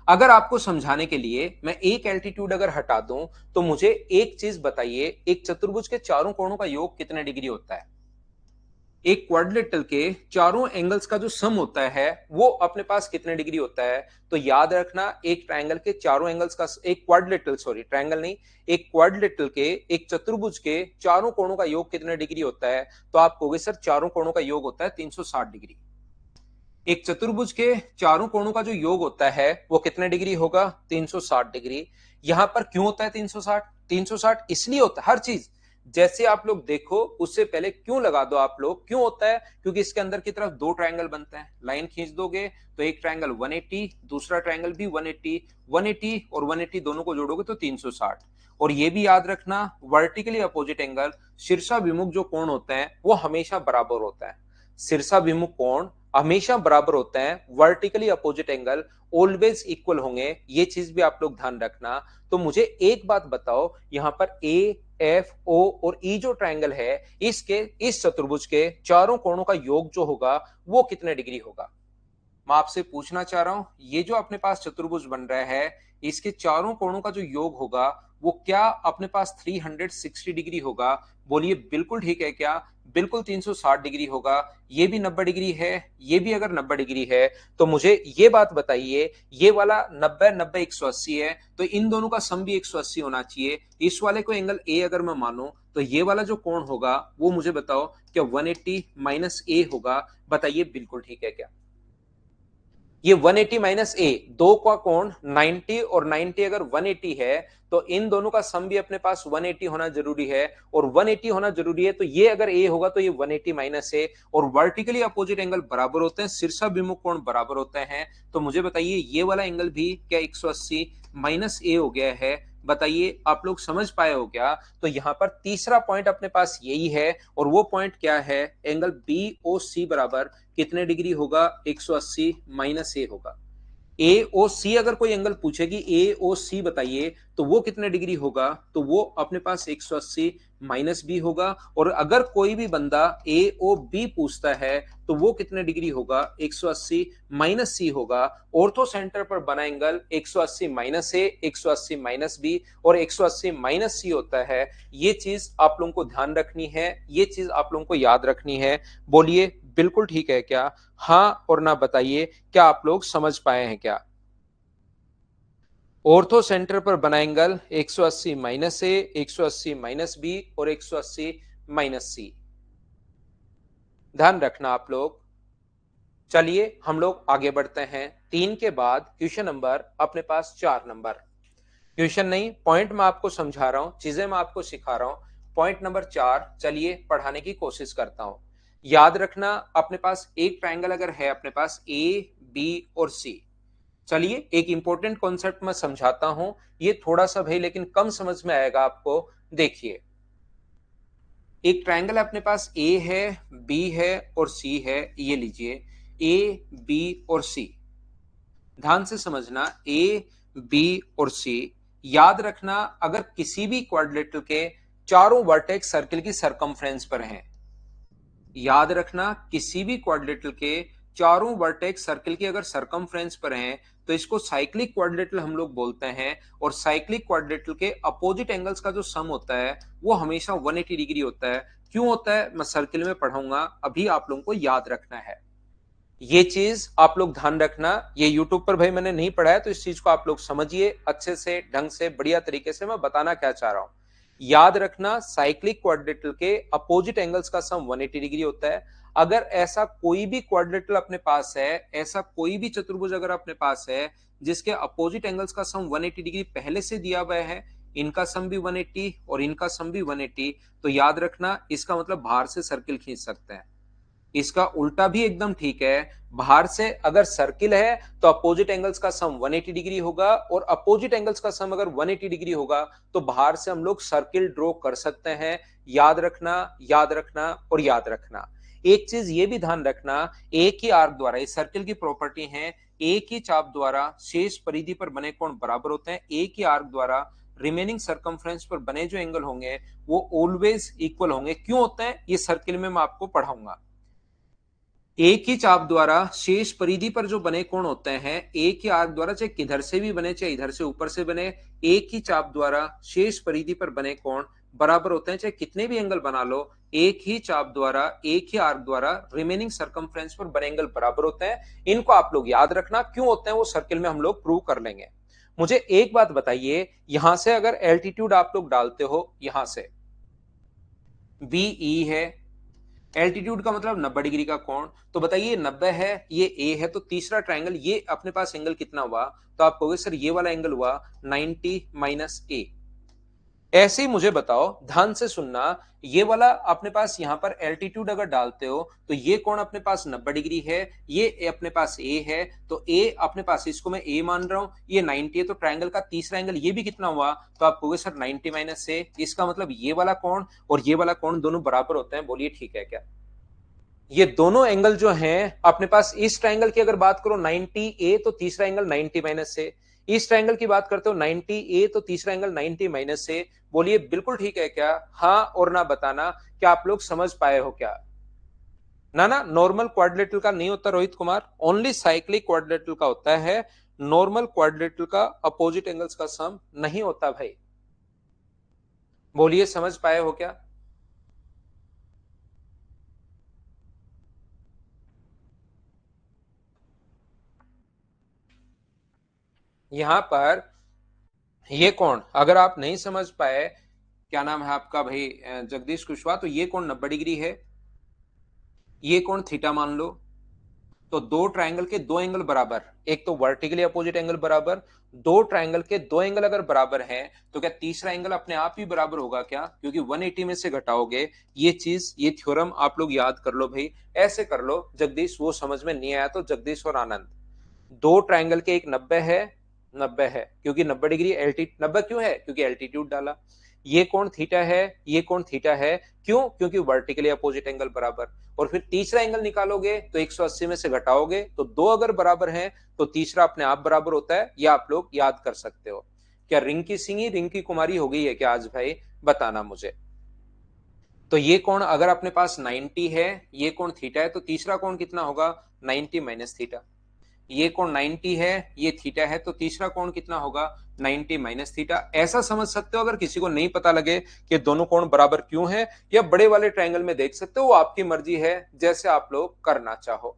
अगर आपको समझाने के लिए मैं एक एल्टीट्यूड अगर हटा दूं तो मुझे एक चीज बताइए, एक चतुर्भुज के चारों कोणों का योग कितने डिग्री होता है? एक क्वाड्रिलेटरल के चारों एंगल्स का जो सम होता है वो अपने पास कितने डिग्री होता है? तो याद रखना, एक ट्रायंगल के चारों एंगल्स का, एक क्वाड्रिलेटरल, सॉरी ट्रायंगल नहीं, एक क्वाड्रिलेटरल के, एक चतुर्भुज के चारों कोणों का योग कितने डिग्री होता है? तो आप कहोगे सर चारों कोणों का योग होता है 360 डिग्री। एक चतुर्भुज के चारों कोणों का जो योग होता है वो कितने डिग्री होगा? 360 डिग्री। यहां पर क्यों होता है 360? 360 इसलिए होता है, हर चीज जैसे आप लोग देखो उससे पहले क्यों लगा दो आप लोग। क्यों होता है? क्योंकि इसके अंदर की तरफ दो ट्रायंगल बनते हैं। लाइन खींच दोगे तो एक ट्रायंगल 180, दूसरा ट्रायंगल भी 180, 180 और 180 दोनों को जोड़ोगे तो 360। और ये भी याद रखना, वर्टिकली अपोजिट एंगल, शीर्षाभिमुख जो कोण होते हैं वो हमेशा बराबर होता है। शीर्षाभिमुख कोण हमेशा बराबर होते हैं। Vertically opposite angle always equal होंगे, ये चीज भी आप लोग ध्यान रखना। तो मुझे एक बात बताओ, यहां पर ए, एफ, ओ और ई जो ट्रायंगल है इसके, इस चतुर्भुज के चारों कोणों का योग जो होगा वो कितने डिग्री होगा? मैं आपसे पूछना चाह रहा हूं, ये जो अपने पास चतुर्भुज बन रहा है इसके चारों कोणों का जो योग होगा वो क्या अपने पास 360 डिग्री होगा? बोलिए बिल्कुल ठीक है क्या? बिल्कुल 360 डिग्री होगा। ये भी 90 डिग्री है, ये भी अगर 90 डिग्री है तो मुझे ये बात बताइए, ये वाला 90 90 180 है तो इन दोनों का सम भी 180 होना चाहिए। इस वाले को एंगल ए अगर मैं मानूं तो ये वाला जो कोण होगा वो मुझे बताओ क्या 180 माइनस ए होगा? बताइए बिल्कुल ठीक है क्या? ये 180 माइनस ए, दो का कोण 90 और 90 अगर 180 है तो इन दोनों का सम भी अपने पास 180 होना जरूरी है, और 180 होना जरूरी है तो ये अगर ए होगा तो ये 180 माइनस ए, और वर्टिकली अपोजिट एंगल बराबर होते हैं, शीर्षाभिमुख कोण बराबर होते हैं। तो मुझे बताइए ये वाला एंगल भी क्या 180 माइनस ए हो गया है? बताइए आप लोग समझ पाए हो क्या? तो यहां पर तीसरा पॉइंट अपने पास यही है, और वो पॉइंट क्या है? एंगल बी ओ सी बराबर कितने डिग्री होगा? 180 माइनस ए होगा। ए ओ सी अगर कोई एंगल पूछेगी ए ओ सी बताइए तो वो कितने डिग्री होगा? तो वो अपने पास 180 माइनस बी होगा। और अगर कोई भी बंदा ए ओ बी पूछता है तो वो कितने डिग्री होगा? 180 माइनस सी होगा। ऑर्थो सेंटर पर बना एंगल 180 माइनस ए, 180 माइनस बी और 180 माइनस सी होता है। ये चीज आप लोगों को ध्यान रखनी है, ये चीज आप लोगों को याद रखनी है। बोलिए बिल्कुल ठीक है क्या? हाँ और ना बताइए, क्या आप लोग समझ पाए हैं क्या? ऑर्थो सेंटर पर बना एंगल 180 माइनस ए, 180 माइनस बी और 180 माइनस सी। ध्यान रखना आप लोग। चलिए हम लोग आगे बढ़ते हैं। 3 के बाद क्वेश्चन नंबर अपने पास 4 नंबर। क्वेश्चन नहीं, पॉइंट मैं आपको समझा रहा हूं, चीजें मैं आपको सिखा रहा हूं। पॉइंट नंबर 4 चलिए पढ़ाने की कोशिश करता हूं। याद रखना अपने पास एक ट्रायंगल अगर है अपने पास ए बी और सी। चलिए एक इंपॉर्टेंट कॉन्सेप्ट मैं समझाता हूं, ये थोड़ा सा भाई लेकिन कम समझ में आएगा आपको। देखिए एक ट्रायंगल अपने पास ए है, बी है और सी है। ये लीजिए ए बी और सी, ध्यान से समझना। ए बी और सी, याद रखना अगर किसी भी क्वाड्रिलेटरल के चारों वर्टेक्स सर्किल की सरकमफ्रेंस पर हैं, याद रखना किसी भी क्वाड्रिलेटरल के चारों वर्टेक्स सर्किल की अगर सरकमफ्रेंस पर हैं तो इसको साइक्लिक क्वाड्रिलेटरल हम लोग बोलते हैं। और साइक्लिक क्वाड्रिलेटरल के अपोजिट एंगल्स का जो सम होता है वो हमेशा 180 डिग्री होता है। क्यों होता है मैं सर्किल में पढ़ाऊंगा, अभी आप लोगों को याद रखना है। ये चीज आप लोग ध्यान रखना, ये यूट्यूब पर भाई मैंने नहीं पढ़ा है तो इस चीज को आप लोग समझिए अच्छे से, ढंग से, बढ़िया तरीके से मैं बताना क्या चाह रहा हूं। याद रखना साइक्लिक क्वाड्रिलेटरल के अपोजिट एंगल्स का सम 180 डिग्री होता है। अगर ऐसा कोई भी क्वाड्रिलेटरल अपने पास है, ऐसा कोई भी चतुर्भुज अगर अपने पास है जिसके अपोजिट एंगल्स का सम 180 डिग्री पहले से दिया हुआ है, इनका सम भी 180 और इनका सम भी 180, तो याद रखना इसका मतलब बाहर से सर्किल खींच सकते हैं। इसका उल्टा भी एकदम ठीक है, बाहर से अगर सर्किल है तो अपोजिट एंगल्स का सम 180 डिग्री होगा, और अपोजिट एंगल्स का सम अगर 180 डिग्री होगा तो बाहर से हम लोग सर्किल ड्रॉ कर सकते हैं। याद रखना, याद रखना और याद रखना। एक चीज ये भी ध्यान रखना, एक ही आर्क द्वारा, इस सर्किल की प्रॉपर्टी है, एक ही चाप द्वारा शेष परिधि पर बने कोण बराबर होते हैं। एक ही आर्क द्वारा रिमेनिंग सर्कमफ्रेंस पर बने जो एंगल होंगे वो ऑलवेज इक्वल होंगे। क्यों होते हैं ये सर्किल में मैं आपको पढ़ाऊंगा। एक ही चाप द्वारा शेष परिधि पर जो बने कोण होते हैं, एक ही आर्क द्वारा, चाहे किधर से भी बने चाहे इधर से ऊपर से बने, एक ही चाप द्वारा शेष परिधि पर बने कोण बराबर होते हैं, चाहे कितने भी एंगल बना लो। एक ही चाप द्वारा, एक ही आर्क द्वारा रिमेनिंग सर्कमफ्रेंस पर बने एंगल बराबर होते हैं। इनको आप लोग याद रखना, क्यों होते हैं वो सर्किल में हम लोग प्रूव कर लेंगे। मुझे एक बात बताइए, यहां से अगर एल्टीट्यूड आप लोग डालते हो, यहां से बीई है, एल्टीट्यूड का मतलब 90 डिग्री का कोण, तो बताइए 90 है, ये ए है, तो तीसरा ट्रायंगल ये अपने पास एंगल कितना हुआ? तो आप कहोगे सर ये वाला एंगल हुआ 90 माइनस ए। ऐसे ही मुझे बताओ, ध्यान से सुनना, ये वाला अपने पास यहां पर एल्टीट्यूड अगर डालते हो तो ये कोण अपने पास 90 डिग्री है, ये अपने पास ए है, तो ए अपने पास, इसको मैं ए मान रहा हूं, ये 90 है, तो ट्रायंगल का तीसरा एंगल ये भी कितना हुआ? तो आप कहोगे सर 90 माइनस ए, इसका मतलब ये वाला कोण और ये वाला कोण दोनों बराबर होते हैं। बोलिए ठीक है क्या? ये दोनों एंगल जो हैं अपने पास, इस ट्रायंगल की अगर बात करो 90 ए तो तीसरा एंगल 90 माइनस से, इस ट्रायंगल की बात करते हो 90 ए तो तीसरा एंगल 90 माइनस से। बोलिए बिल्कुल ठीक है क्या? हाँ और ना बताना, क्या आप लोग समझ पाए हो क्या? ना ना, नॉर्मल क्वाड्रिलेटरल का नहीं होता Rohit Kumar, only cyclic quadrilateral का होता है। नॉर्मल क्वाड्रिलेटरल का अपोजिट एंगल्स का सम नहीं होता भाई। बोलिए समझ पाए हो क्या? यहां पर ये कोण अगर आप नहीं समझ पाए, क्या नाम है आपका भाई, जगदीश कुशवाहा, तो ये कोण 90 डिग्री है, ये कोण थीटा मान लो, तो दो ट्रायंगल के दो एंगल बराबर, एक तो वर्टिकली अपोजिट एंगल बराबर, दो ट्रायंगल के दो एंगल अगर बराबर हैं तो क्या तीसरा एंगल अपने आप ही बराबर होगा क्या? क्योंकि 180 में से घटाओगे। ये चीज, ये थ्योरम आप लोग याद कर लो भाई, ऐसे कर लो जगदीश, वो समझ में नहीं आया तो जगदीश और आनंद, दो ट्रायंगल के एक 90 है, 90 है क्योंकि 90 डिग्री एल्टीट्यूड, 90 क्यों है? क्योंकि एल्टीट्यूड डाला। ये कोण थीटा है, ये कोण थीटा है, क्यों? क्योंकि वर्टिकली अपोजिट एंगल बराबर। और फिर तीसरा एंगल निकालोगे तो 180 में से घटाओगे तो दो अगर बराबर हैं तो तीसरा अपने आप बराबर होता है, या आप लोग याद कर सकते हो। क्या रिंकी सिंह रिंकी कुमारी हो गई है क्या आज भाई? बताना मुझे। तो ये कोण अगर अपने पास 90 है, ये कोण थीटा है, तो तीसरा कोण कितना होगा? 90 माइनस थीटा। ये कोण 90 है, ये थीटा है, तो तीसरा कोण कितना होगा? 90 माइनस थीटा। ऐसा समझ सकते हो। अगर किसी को नहीं पता लगे कि दोनों कोण बराबर क्यों है, या बड़े वाले ट्रायंगल में देख सकते हो, वो आपकी मर्जी है, जैसे आप लोग करना चाहो।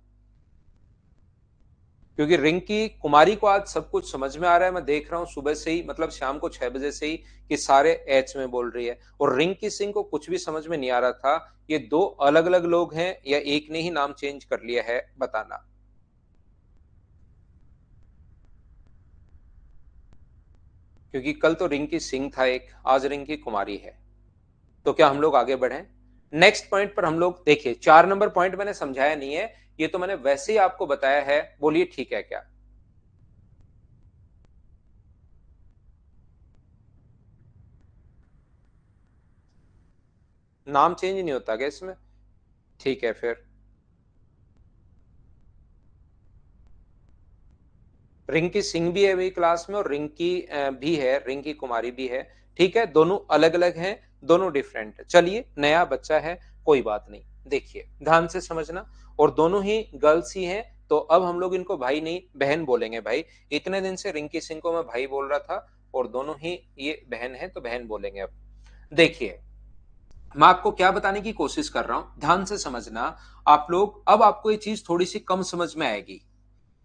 क्योंकि रिंकी कुमारी को आज सब कुछ समझ में आ रहा है, मैं देख रहा हूं सुबह से ही, मतलब शाम को 6 बजे से ही, कि सारे एच में बोल रही है। और रिंकी सिंह को कुछ भी समझ में नहीं आ रहा था, ये दो अलग अलग लोग हैं या एक ने ही नाम चेंज कर लिया है? बताना। क्योंकि कल तो रिंकी सिंह था एक, आज रिंकी कुमारी है। तो क्या हम लोग आगे बढ़े? नेक्स्ट पॉइंट पर हम लोग देखिए, 4 नंबर पॉइंट मैंने समझाया नहीं है, ये तो मैंने वैसे ही आपको बताया है, बोलिए ठीक है क्या? नाम चेंज नहीं होता क्या इसमें? ठीक है फिर। रिंकी सिंह भी है वही क्लास में, और रिंकी भी है, रिंकी कुमारी भी है। ठीक है, दोनों अलग अलग हैं, दोनों डिफरेंट है। चलिए, नया बच्चा है, कोई बात नहीं। देखिए ध्यान से समझना, और दोनों ही गर्ल्स ही हैं, तो अब हम लोग इनको भाई नहीं बहन बोलेंगे भाई। इतने दिन से रिंकी सिंह को मैं भाई बोल रहा था, और दोनों ही ये बहन है, तो बहन बोलेंगे अब। देखिए, मैं आपको क्या बताने की कोशिश कर रहा हूं, ध्यान से समझना आप लोग। अब आपको ये चीज थोड़ी सी कम समझ में आएगी।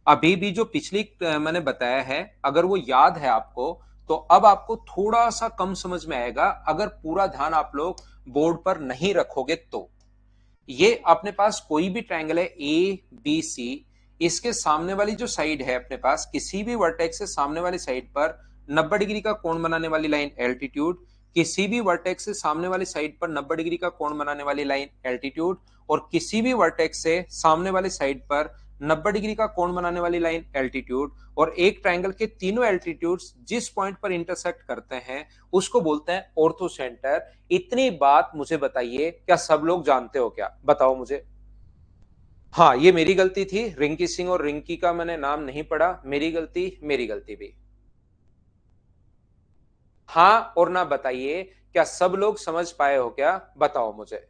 अभी भी जो पिछली मैंने बताया है, अगर वो याद है आपको, तो अब आपको थोड़ा सा कम समझ में आएगा, अगर पूरा ध्यान आप लोग बोर्ड पर नहीं रखोगे तो। ये अपने पास कोई भी ट्रायंगल है ए बी सी, इसके सामने वाली जो साइड है अपने पास, किसी भी वर्टेक्स से सामने वाली साइड पर 90 डिग्री का कोण बनाने वाली लाइन एल्टीट्यूड, किसी भी वर्टेक्स से सामने वाली साइड पर 90 डिग्री का कोण बनाने वाली लाइन एल्टीट्यूड, और किसी भी वर्टेक्स से सामने वाली साइड पर 90 डिग्री का कोण बनाने वाली लाइन एल्टीट्यूड, और एक ट्रायंगल के तीनों एल्टीट्यूड्स जिस पॉइंट पर इंटरसेक्ट करते हैं उसको बोलते हैं ऑर्थो सेंटर। इतनी बात मुझे बताइए, क्या सब लोग जानते हो क्या? बताओ मुझे। हाँ, ये मेरी गलती थी, रिंकी सिंह और रिंकी का मैंने नाम नहीं पढ़ा, मेरी गलती, मेरी गलती भी। हाँ और ना बताइए, क्या सब लोग समझ पाए हो क्या? बताओ मुझे।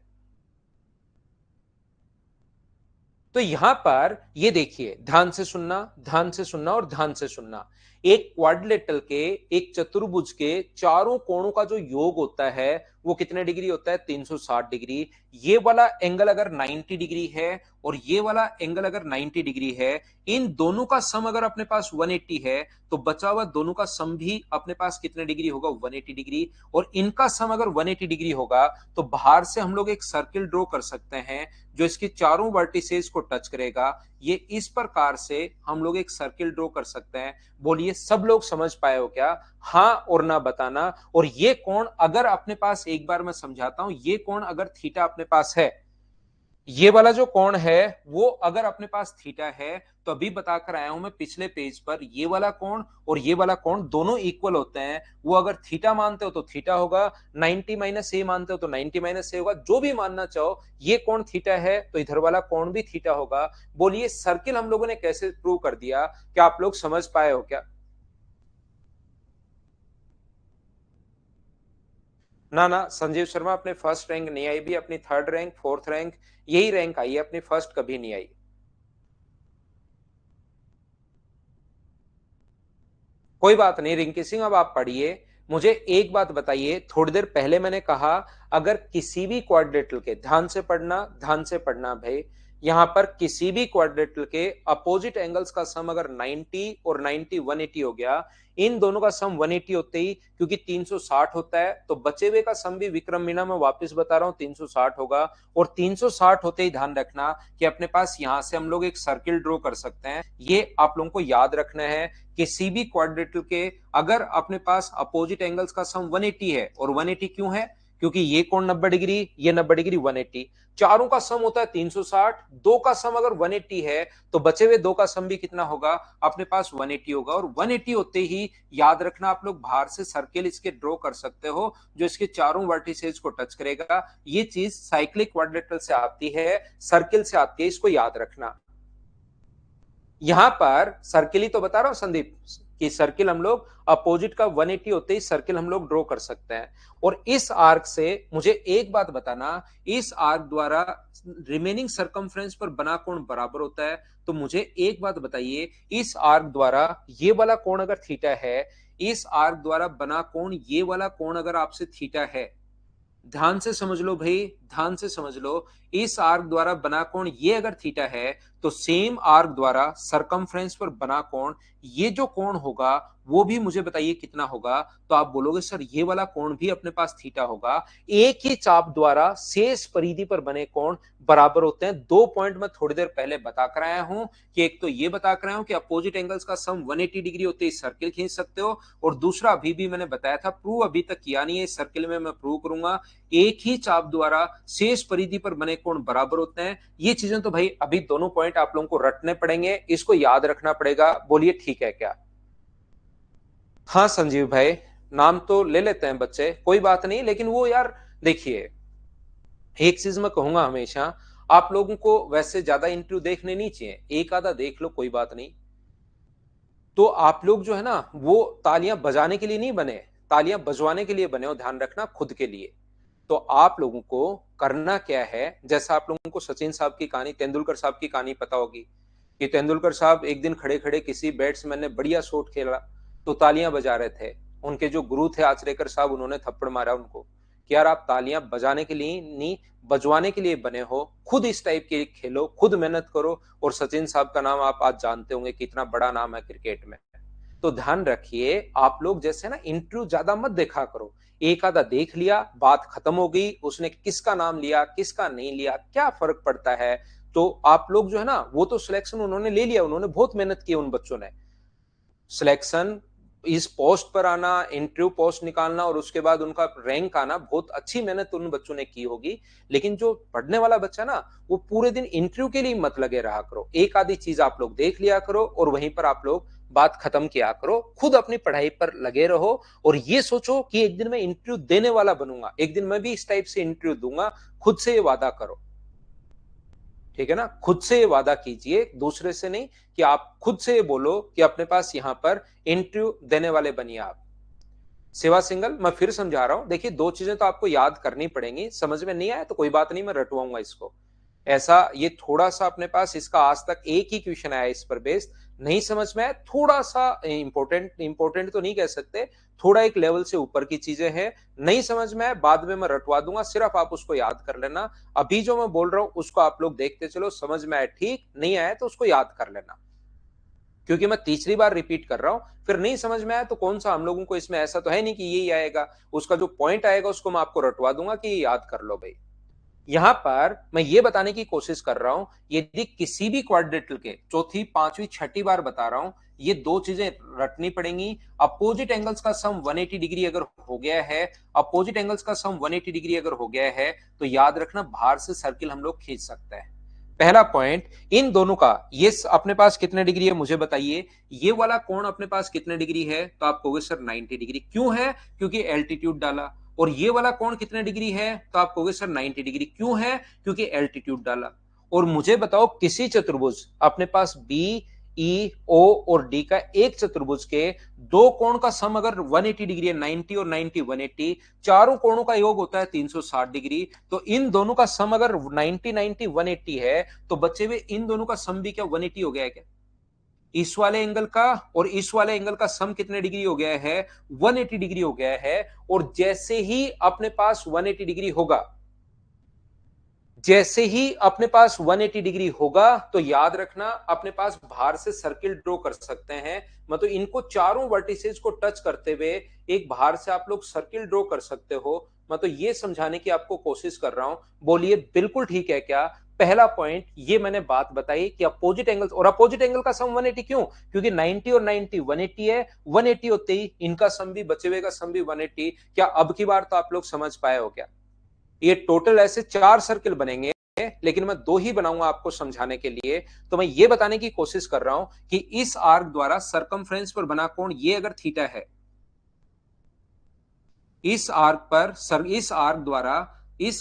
तो यहां पर ये देखिए, ध्यान से सुनना, ध्यान से सुनना और ध्यान से सुनना। एक क्वाड्रिलेटरल के, एक चतुर्भुज के चारों कोणों का जो योग होता है वो कितने डिग्री होता है? 360 डिग्री। ये वाला एंगल अगर 90 डिग्री है और ये वाला एंगल अगर 90 डिग्री है, इन दोनों का सम अगर अपने पास 180 है, तो बचा हुआ दोनों का सम भी अपने पास कितने डिग्री होगा? 180 डिग्री। और इनका सम अगर 180 डिग्री होगा तो बाहर से हम लोग एक सर्किल ड्रॉ कर सकते हैं जो इसके चारों वर्टिसेस को टच करेगा। ये इस प्रकार से हम लोग एक सर्किल ड्रॉ कर सकते हैं। बोलिए, सब लोग समझ पाए हो क्या? हाँ और ना बताना। और ये कोण अगर अपने पास, एक बार मैं समझाता हूं, ये कोण अगर थीटा अपने पास है, ये वाला जो कोण है वो अगर अपने पास थीटा है, तो अभी बताकर आया हूं मैं पिछले पेज पर, ये वाला कोण और ये वाला कोण दोनों इक्वल होते हैं। वो अगर थीटा मानते हो तो थीटा होगा, 90 माइनस ए मानते हो तो 90 माइनस ए होगा, जो भी मानना चाहो। ये कोण थीटा है तो इधर वाला कोण भी थीटा होगा। बोलिए, सर्किल हम लोगों ने कैसे प्रूव कर दिया? क्या आप लोग समझ पाए हो क्या? ना ना, संजीव शर्मा अपने फर्स्ट रैंक नहीं आई भी, अपनी थर्ड रैंक, फोर्थ रैंक, यही रैंक आई है, अपनी फर्स्ट कभी नहीं आई। कोई बात नहीं रिंकी सिंह, अब आप पढ़िए। मुझे एक बात बताइए, थोड़ी देर पहले मैंने कहा, अगर किसी भी क्वाड्रेटल के, ध्यान से पढ़ना, ध्यान से पढ़ना भाई, यहां पर किसी भी क्वाड्रेटल के अपोजिट एंगल्स का सम अगर 90 और 90 180 हो गया, इन दोनों का सम 180 होते ही, क्योंकि 360 होता है तो बचे हुए का सम भी विक्रम मीना में वापस बता रहा हूं 360 होगा। और 360 होते ही ध्यान रखना कि अपने पास यहां से हम लोग एक सर्किल ड्रॉ कर सकते हैं। ये आप लोगों को याद रखना है। किसी भी क्वाड्रेटल के अगर अपने पास अपोजिट एंगल्स का सम 180 है, और 180 क्यों है, क्योंकि ये कोण 90 डिग्री, ये 90 डिग्री, 180, चारों का सम होता है 360, दो का सम अगर 180 है तो बचे हुए दो का सम भी कितना होगा, अपने पास 180 होगा। और 180 होते ही याद रखना आप लोग बाहर से सर्किल इसके ड्रॉ कर सकते हो जो इसके चारों वर्टिसेज को टच करेगा। ये चीज साइक्लिक क्वाड्रेटल से आती है, सर्किल से आती है, इसको याद रखना। यहां पर सर्किल ही तो बता रहा हूं संदीप कि सर्किल हम लोग अपोजिट का 180 होते ही सर्किल हम लोग ड्रॉ कर सकते हैं। और इस आर्क से मुझे एक बात बताना, इस आर्क द्वारा रिमेनिंग सरकमफ्रेंस पर बना कोण बराबर होता है। तो मुझे एक बात बताइए, इस आर्क द्वारा ये वाला कोण अगर थीटा है, इस आर्क द्वारा बना कोण ये वाला कोण अगर आपसे थीटा है, ध्यान से समझ लो भाई, ध्यान से समझ लो, इस आर्क द्वारा बना कोण ये अगर थीटा है तो सेम आर्क द्वारा सरकमफ्रेंस पर बना कोण ये जो कोण होगा वो भी मुझे बताइए कितना होगा। तो आप बोलोगे सर ये वाला कोण भी अपने पास थीटा होगा। एक ही चाप द्वारा शेष परिधि पर बने कोण बराबर होते हैं। दो पॉइंट मैं थोड़ी देर पहले बता कर आया हूं कि एक तो ये बता कर आया हूं कि अपोजिट एंगल्स का सम 180 डिग्री होते ही सर्किल खींच सकते हो, और दूसरा अभी भी मैंने बताया था, प्रूव अभी तक किया नहीं है, इस सर्किल में मैं प्रूव करूंगा, एक ही चाप द्वारा शेष परिधि पर बने कोण बराबर होते हैं। ये चीजें तो भाई अभी दोनों पॉइंट आप लोगों को रटने पड़ेंगे, इसको याद रखना पड़ेगा। बोलिए ठीक है क्या? हाँ संजीव भाई, नाम तो ले लेते हैं बच्चे, कोई बात नहीं, लेकिन वो यार देखिए, एक चीज मैं कहूंगा हमेशा, आप लोगों को वैसे ज्यादा इंटरव्यू देखने नहीं चाहिए, एक आधा देख लो कोई बात नहीं। तो आप लोग जो है ना वो तालियां बजाने के लिए नहीं बने, तालियां बजवाने के लिए बने हो, ध्यान रखना, खुद के लिए। तो आप लोगों को करना क्या है, जैसा आप लोगों को सचिन साहब की कहानी, तेंदुलकर साहब की कहानी पता होगी कि तेंदुलकर साहब एक दिन खड़े खड़े किसी बैट्समैन ने बढ़िया शॉट खेला तो तालियां बजा रहे थे। उनके जो गुरु थे आचरेकर साहब, उन्होंने थप्पड़ मारा उनको कि यार आप तालियां बजाने के लिए नहीं, बजवाने के लिए बने हो, खुद इस टाइप के खेलो, खुद मेहनत करो। और सचिन साहब का नाम आप आज जानते होंगे, कितना बड़ा नाम है क्रिकेट में। तो ध्यान रखिए आप लोग, जैसे ना इंटरव्यू ज्यादा मत देखा करो, एक आधा देख लिया, बात खत्म हो गई, उसने किसका नाम लिया किसका नहीं लिया क्या फर्क पड़ता है। तो आप लोग जो है ना, वो तो सिलेक्शन उन्होंने ले लिया, उन्होंने बहुत मेहनत की, उन बच्चों ने सिलेक्शन, इस पोस्ट पर आना, इंटरव्यू पोस्ट निकालना और उसके बाद उनका रैंक आना, बहुत अच्छी मेहनत उन बच्चों ने की होगी। लेकिन जो पढ़ने वाला बच्चा ना, वो पूरे दिन इंटरव्यू के लिए मत लगे रहा करो, एक आधी चीज आप लोग देख लिया करो और वहीं पर आप लोग बात खत्म किया करो, खुद अपनी पढ़ाई पर लगे रहो। और ये सोचो कि एक दिन मैं इंटरव्यू देने वाला बनूंगा, एक दिन मैं भी इस टाइप से इंटरव्यू दूंगा, खुद से ये वादा करो, ठीक है ना? खुद से ये वादा कीजिए, दूसरे से नहीं, कि आप खुद से ये बोलो कि अपने पास यहां पर इंटरव्यू देने वाले बनिए आप। सेवा सिंगल, मैं फिर समझा रहा हूं, देखिए दो चीजें तो आपको याद करनी पड़ेंगी, समझ में नहीं आया तो कोई बात नहीं, मैं रटवाऊंगा इसको। ऐसा ये थोड़ा सा अपने पास इसका आज तक एक ही क्वेश्चन आया इस पर बेस्ड, नहीं समझ में आया, थोड़ा सा इंपॉर्टेंट, इंपॉर्टेंट तो नहीं कह सकते, थोड़ा एक लेवल से ऊपर की चीजें हैं, नहीं समझ में आया बाद में मैं रटवा दूंगा, सिर्फ आप उसको याद कर लेना। अभी जो मैं बोल रहा हूं उसको आप लोग देखते चलो, समझ में आया ठीक, नहीं आया तो उसको याद कर लेना, क्योंकि मैं तीसरी बार रिपीट कर रहा हूं। फिर नहीं समझ में आया तो कौन सा, हम लोगों को इसमें ऐसा तो है नहीं कि यही आएगा, उसका जो पॉइंट आएगा उसको मैं आपको रटवा दूंगा कि याद कर लो भाई। यहां पर मैं ये बताने की कोशिश कर रहा हूं, यदि किसी भी क्वाड्रेटल के, चौथी पांचवी छठी बार बता रहा हूं, ये दो चीजें रटनी पड़ेंगी। अपोजिट एंगल्स का सम 180 डिग्री अगर हो गया है, अपोजिट एंगल्स का सम 180 डिग्री अगर हो गया है तो याद रखना बाहर से सर्किल हम लोग खींच सकते हैं। पहला पॉइंट, इन दोनों का ये अपने पास कितने डिग्री है मुझे बताइए, ये वाला कोण अपने पास कितने डिग्री है, तो आप कहोगे सर 90 डिग्री, क्यों है, क्योंकि एल्टीट्यूड डाला। और ये वाला कोण कितने डिग्री है, तो आप कहोगे सर 90 डिग्री, क्यों है, क्योंकि एल्टीट्यूड डाला। और मुझे बताओ किसी चतुर्भुज अपने पास बी, ई, ओ और डी का, एक चतुर्भुज के दो कोण का सम अगर 180 डिग्री है, 90 और 90 180, चारों कोणों का योग होता है 360 डिग्री। तो इन दोनों का सम अगर 90 90 180 है तो बच्चे हुए इन दोनों का सम भी क्या 180 हो गया है क्या? इस वाले एंगल का और इस वाले एंगल का सम कितने डिग्री हो गया है, 180 डिग्री हो गया है। और जैसे ही अपने पास 180 डिग्री होगा, जैसे ही अपने पास 180 डिग्री होगा तो याद रखना अपने पास बाहर से सर्किल ड्रॉ कर सकते हैं, मतलब इनको चारों वर्टिसेस को टच करते हुए एक बाहर से आप लोग सर्किल ड्रॉ कर सकते हो। मतलब ये समझाने की आपको कोशिश कर रहा हूं, बोलिए बिल्कुल ठीक है क्या? पहला पॉइंट ये मैंने बात बताई कि अपोजिट एंगल, और अपोजिट एंगल का सम 180 क्यों? क्योंकि 90 और 90 180 है, 180 होते ही इनका सम भी, बचे हुए का सम भी 180। क्या अब की बार तो आप लोग समझ पाए हो क्या? ये टोटल ऐसे चार सर्किल बनेंगे, लेकिन मैं दो ही बनाऊंगा आपको समझाने के लिए। तो मैं ये बताने की कोशिश कर रहा हूं कि इस आर्क द्वारा सरकमफ्रेंस पर बना कोण ये अगर थीटा है, इस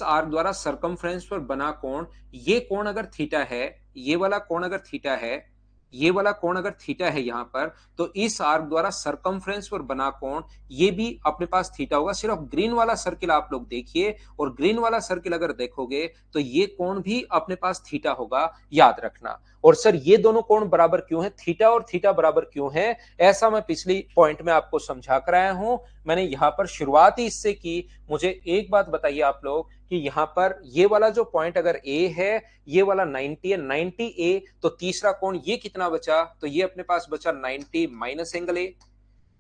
आर्क द्वारा सरकमफ्रेंस पर बना कोण, ये कोण अगर थीटा है, ये वाला कोण अगर थीटा है, ये वाला कोण अगर थीटा है यहां पर, तो इस आर्क द्वारा सरकमफ्रेंस पर बना कोण ये भी अपने पास थीटा होगा। सिर्फ ग्रीन वाला सर्किल आप लोग देखिए, और ग्रीन वाला सर्किल अगर देखोगे तो ये कोण भी अपने पास थीटा होगा, याद रखना। और सर ये दोनों कोण बराबर क्यों है, थीटा और थीटा बराबर क्यों है? ऐसा मैं पिछली पॉइंट में आपको समझा कर आया हूं। मैंने यहां पर शुरुआत ही इससे की। मुझे एक बात बताइए आप लोग कि यहां पर ये वाला जो पॉइंट अगर ए है, ये वाला 90 है, 90 ए, तो तीसरा कोण ये कितना बचा? तो ये अपने पास बचा 90 माइनस एंगल ए।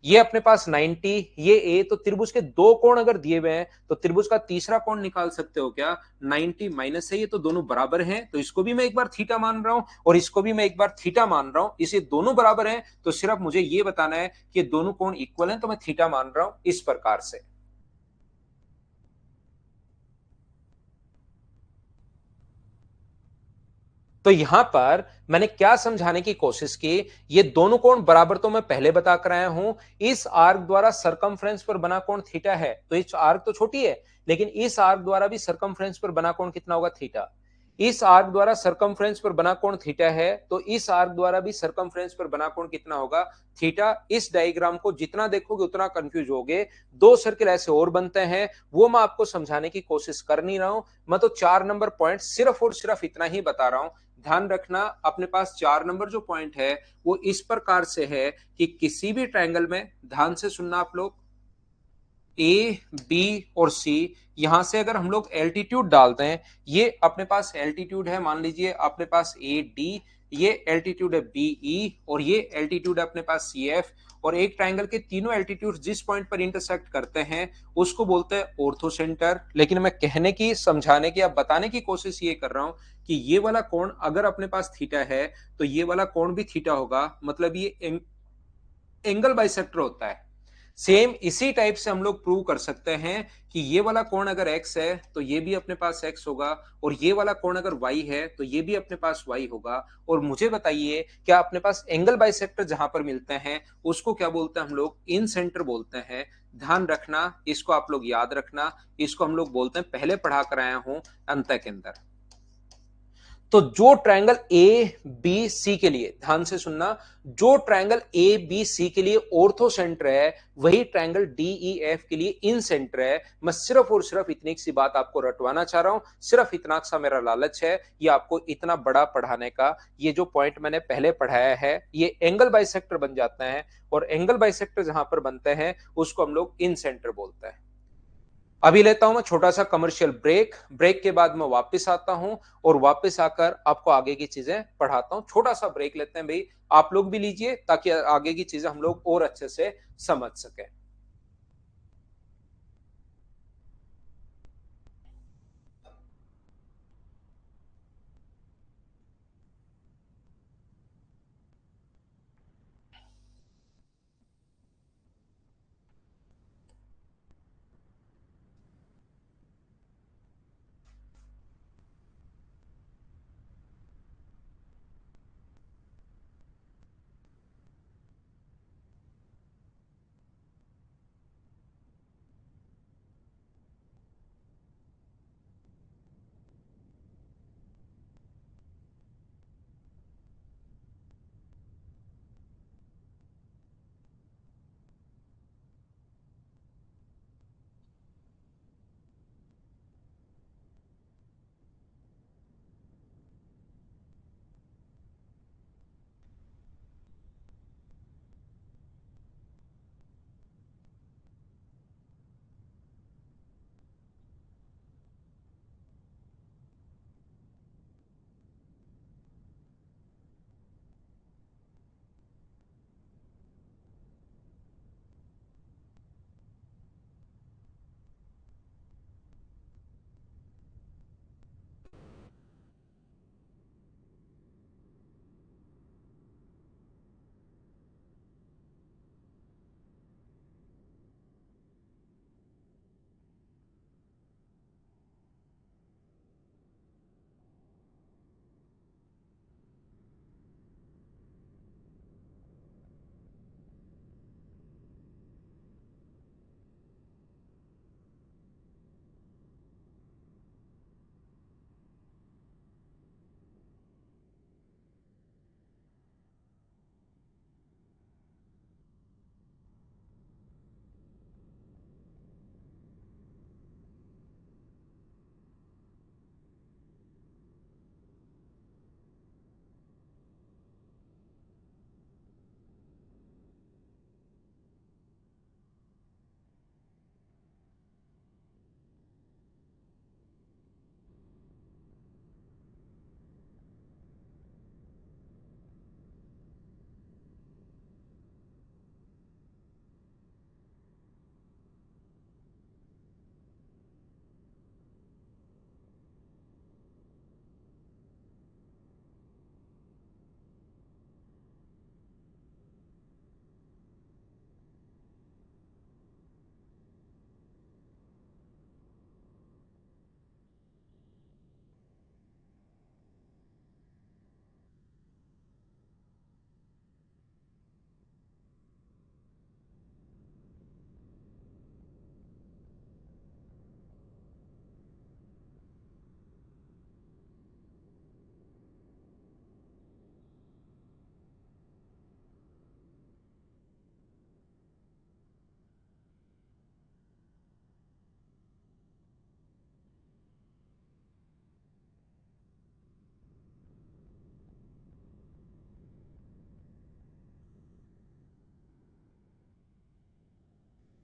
ये अपने पास 90, ये ए, तो त्रिभुज के दो कोण अगर दिए हुए हैं तो त्रिभुज का तीसरा कोण निकाल सकते हो क्या? 90 माइनस है, ये तो दोनों बराबर हैं, तो इसको भी मैं एक बार थीटा मान रहा हूं और इसको भी मैं एक बार थीटा मान रहा हूं। इसे दोनों बराबर हैं, तो सिर्फ मुझे ये बताना है कि दोनों कोण इक्वल हैं, तो मैं थीटा मान रहा हूं इस प्रकार से। तो यहां पर मैंने क्या समझाने की कोशिश की, ये दोनों कोण बराबर तो मैं पहले बता कर आया हूं। इस आर्क द्वारा सरकमफ्रेंस पर बना कोण थीटा है, तो इस आर्क तो छोटी है, लेकिन इस आर्क द्वारा भी सरकमफ्रेंस पर बना कोण कितना होगा? थीटा। इस आर्क द्वारा सरकमफ्रेंस पर बना कोण थीटा है, तो इस आर्क द्वारा भी सरकमफ्रेंस पर बना कोण कितना होगा? थीटा। इस डायग्राम को जितना देखोगे उतना कंफ्यूज होगे। दो सर्किल ऐसे और बनते हैं, वो मैं आपको समझाने की कोशिश कर नहीं रहा हूं। मैं तो 4 नंबर पॉइंट सिर्फ और सिर्फ इतना ही बता रहा हूं। ध्यान रखना अपने पास 4 नंबर जो पॉइंट है वो इस प्रकार से है कि किसी भी ट्रायंगल में, ध्यान से सुनना आप लोग, ए बी और सी, यहां से अगर हम लोग एल्टीट्यूड डालते हैं, ये अपने पास एल्टीट्यूड है, मान लीजिए अपने पास ए डी, ये एल्टीट्यूड है बी ई, और ये एल्टीट्यूड है अपने पास सी एफ, और एक ट्रायंगल के तीनों एल्टीट्यूड जिस पॉइंट पर इंटरसेक्ट करते हैं उसको बोलते हैं ऑर्थो सेंटर। लेकिन मैं कहने की, समझाने की या बताने की कोशिश ये कर रहा हूं कि ये वाला कोण अगर अपने पास थीटा है तो ये वाला कोण भी थीटा होगा, मतलब ये एंगल बाइसेक्टर होता है। सेम इसी टाइप से हम लोग प्रूव कर सकते हैं कि ये वाला कोण अगर x है तो ये भी अपने पास x होगा, और ये वाला कोण अगर y है तो ये भी अपने पास y होगा। और मुझे बताइए क्या अपने पास एंगल बाइसेक्टर जहां पर मिलते हैं उसको क्या बोलते हैं हम लोग? इन सेंटर बोलते हैं। ध्यान रखना, इसको आप लोग याद रखना, इसको हम लोग बोलते हैं, पहले पढ़ा कर आया हूं अंत के अंदर। तो जो ट्रायंगल ए बी सी के लिए, ध्यान से सुनना, जो ट्रायंगल ए बी सी के लिए ऑर्थो सेंटर है वही ट्रायंगल डी ई एफ के लिए इन सेंटर है। मैं सिर्फ और सिर्फ इतनी सी बात आपको रटवाना चाह रहा हूं, सिर्फ इतना सा मेरा लालच है, ये आपको इतना बड़ा पढ़ाने का। ये जो पॉइंट मैंने पहले पढ़ाया है ये एंगल बाइसेक्टर बन जाता है, और एंगल बाइसेक्टर जहां पर बनते हैं उसको हम लोग इन सेंटर बोलते हैं। अभी लेता हूं मैं छोटा सा कमर्शियल ब्रेक, ब्रेक के बाद मैं वापस आता हूं और वापस आकर आपको आगे की चीजें पढ़ाता हूं। छोटा सा ब्रेक लेते हैं भाई, आप लोग भी लीजिए ताकि आगे की चीजें हम लोग और अच्छे से समझ सकें।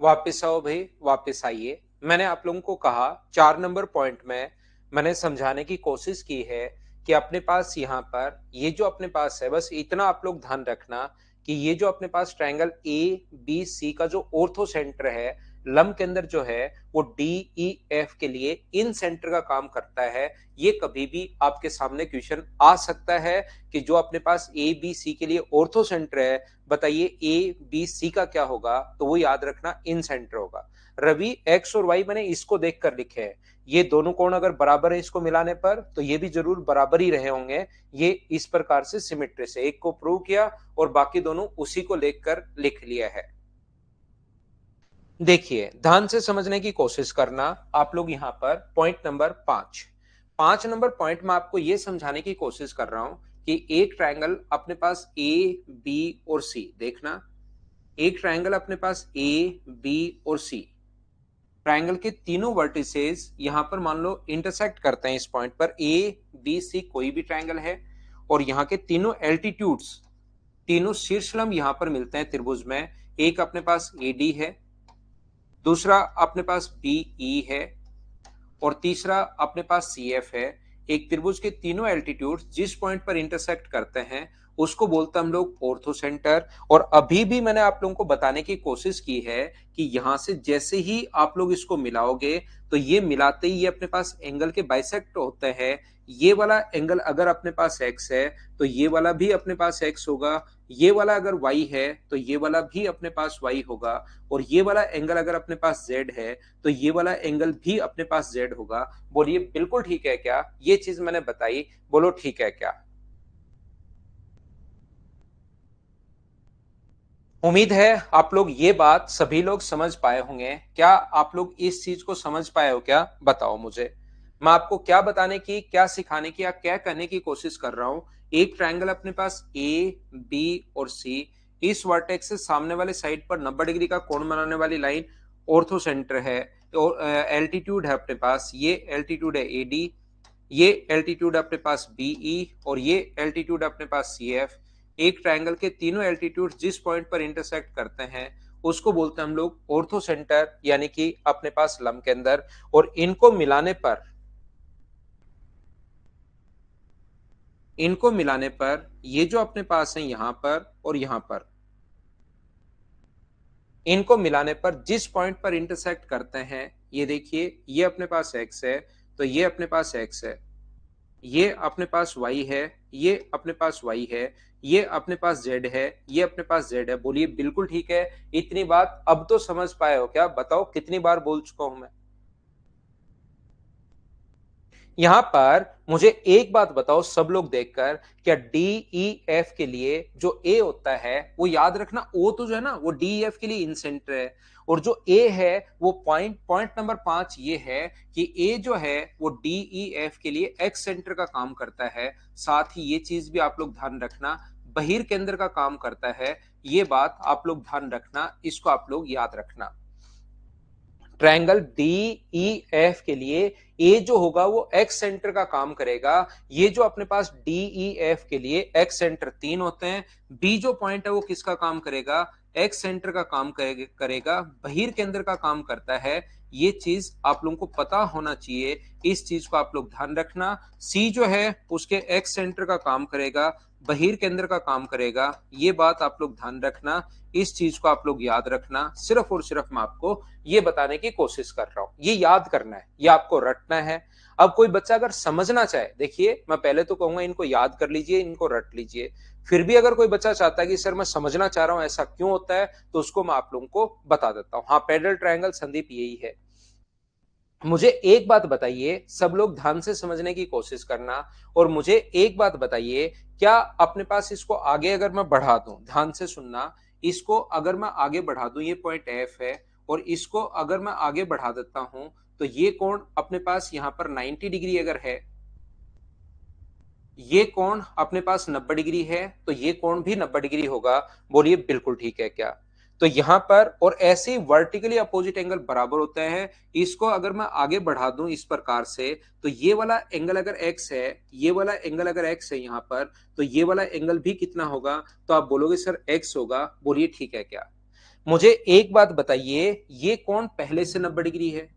वापस आओ भाई, वापस आइए। मैंने आप लोगों को कहा 4 नंबर पॉइंट में मैंने समझाने की कोशिश की है कि अपने पास यहाँ पर ये जो अपने पास है, बस इतना आप लोग ध्यान रखना कि ये जो अपने पास ट्रायंगल ए बी सी का जो ऑर्थो सेंटर है, लंब के अंदर जो है वो डी ई एफ के लिए इन सेंटर का काम करता है। ये कभी भी आपके सामने क्वेश्चन आ सकता है कि जो अपने पास ए बी सी के लिए ऑर्थो सेंटर है, बताइए ए बी सी का क्या होगा, तो वो याद रखना इन सेंटर होगा। रवि एक्स और वाई मैंने इसको देखकर लिखे हैं, ये दोनों कोण अगर बराबर है इसको मिलाने पर तो ये भी जरूर बराबर ही रहे होंगे। ये इस प्रकार से सिमेट्री से एक को प्रूव किया और बाकी दोनों उसी को लेकर लिख लिया है। देखिए ध्यान से समझने की कोशिश करना आप लोग यहाँ पर पॉइंट नंबर 5 नंबर पॉइंट में आपको यह समझाने की कोशिश कर रहा हूं कि एक ट्रायंगल अपने पास ए बी और सी, देखना एक ट्रायंगल अपने पास ए बी और सी, ट्रायंगल के तीनों वर्टिसेस यहां पर मान लो इंटरसेक्ट करते हैं इस पॉइंट पर, ए बी सी कोई भी ट्रायंगल है और यहाँ के तीनों एल्टीट्यूड्स, तीनों शीर्षलंब यहां पर मिलते हैं त्रिभुज में। एक अपने पास ए डी है, दूसरा अपने पास बी ई है और तीसरा अपने पास सी एफ है। एक त्रिभुज के तीनों एल्टीट्यूड जिस पॉइंट पर इंटरसेक्ट करते हैं उसको बोलते हैं हम लोग ऑर्थो सेंटर। और अभी भी मैंने आप लोगों को बताने की कोशिश की है कि यहां से जैसे ही आप लोग इसको मिलाओगे तो ये मिलाते ही ये अपने पास एंगल के बाइसेक्ट होते हैं। ये वाला एंगल अगर अपने पास x है तो ये वाला भी अपने पास x होगा, ये वाला अगर y है तो ये वाला भी अपने पास y होगा, और ये वाला एंगल अगर अपने पास z है तो ये वाला एंगल भी अपने पास z होगा। बोलिए बिल्कुल ठीक है क्या? ये चीज मैंने बताई, बोलो ठीक है क्या? उम्मीद है आप लोग ये बात सभी लोग समझ पाए होंगे। क्या आप लोग इस चीज को समझ पाए हो क्या? बताओ मुझे। मैं आपको क्या बताने की, क्या सिखाने की या क्या कहने की कोशिश कर रहा हूं? एक ट्रायंगल अपने पास ए बी और सी, इस वर्टेक्स से सामने वाले साइड पर 90 डिग्री का कोण बनाने वाली लाइन ऑर्थो सेंटर है और एल्टीट्यूड है अपने पास, ये एल्टीट्यूड है ए डी, ये एल्टीट्यूड अपने पास बीई और ये एल्टीट्यूड अपने पास सी एफ। एक ट्रायंगल के तीनों एल्टीट्यूड जिस पॉइंट पर इंटरसेक्ट करते हैं उसको बोलते हैं हम लोग ऑर्थो सेंटर, यानी कि अपने पास लंब के अंदर। और इनको मिलाने पर ये जो अपने पास है यहां पर और यहां पर, इनको मिलाने पर जिस पॉइंट पर इंटरसेक्ट करते हैं, ये देखिए ये अपने पास x है तो ये अपने पास x है, ये अपने पास y है, ये अपने पास y है, ये अपने पास z है, ये अपने पास z है। बोलिए बिल्कुल ठीक है। इतनी बात अब तो समझ पाए हो क्या? बताओ कितनी बार बोल चुका हूं मैं? यहां पर मुझे एक बात बताओ सब लोग देखकर, क्या डी ई एफ के लिए जो ए होता है वो याद रखना, ओ तो जो है ना वो डी ई एफ के लिए इन सेंटर है, और जो ए है वो पॉइंट नंबर 5 ये है कि ए जो है वो डी ई एफ के लिए एक्स सेंटर का काम करता है। साथ ही ये चीज भी आप लोग ध्यान रखना, बहिर केंद्र का काम करता है। ये बात आप लोग ध्यान रखना, इसको आप लोग याद रखना। ट्रायंगल डी ई एफ के लिए ए जो होगा वो एक्स सेंटर का काम करेगा। ये जो अपने पास डी ई एफ के लिए एक्स सेंटर 3 होते हैं, बी जो पॉइंट है वो किसका काम करेगा? एक्स सेंटर का काम करेगा, बहिर केंद्र का काम करता है। ये चीज आप लोगों को पता होना चाहिए, इस चीज को आप लोग ध्यान रखना। सी जो है उसके एक्स सेंटर का काम करेगा, बहिर केंद्र का काम करेगा। ये बात आप लोग ध्यान रखना, इस चीज को आप लोग याद रखना। सिर्फ और सिर्फ मैं आपको ये बताने की कोशिश कर रहा हूं, ये याद करना है, ये आपको रटना है। अब कोई बच्चा अगर समझना चाहे, देखिए मैं पहले तो कहूंगा इनको याद कर लीजिए, इनको रट लीजिए। फिर भी अगर कोई बच्चा चाहता है कि सर मैं समझना चाह रहा हूं ऐसा क्यों होता है, तो उसको मैं आप लोगों को बता देता हूं। हाँ, पैरेलल ट्रायंगल संदीप यही है। मुझे एक बात बताइए, सब लोग ध्यान से समझने की कोशिश करना, और मुझे एक बात बताइए, क्या अपने पास इसको आगे अगर मैं बढ़ा दूं, ध्यान से सुनना, इसको अगर मैं आगे बढ़ा दूं, ये पॉइंट एफ है, और इसको अगर मैं आगे बढ़ा देता हूं तो ये कोण अपने पास यहां पर 90 डिग्री अगर है, ये कोण अपने पास 90 डिग्री है, तो ये कोण भी 90 डिग्री होगा। बोलिए बिल्कुल ठीक है क्या? तो यहां पर और ऐसे ही वर्टिकली अपोजिट एंगल बराबर होते हैं। इसको अगर मैं आगे बढ़ा दूं इस प्रकार से, तो ये वाला एंगल अगर x है, ये वाला एंगल अगर x है यहां पर, तो ये वाला एंगल भी कितना होगा? तो आप बोलोगे सर x होगा। बोलिए ठीक है क्या? मुझे एक बात बताइए, ये कोण पहले से 90 डिग्री है,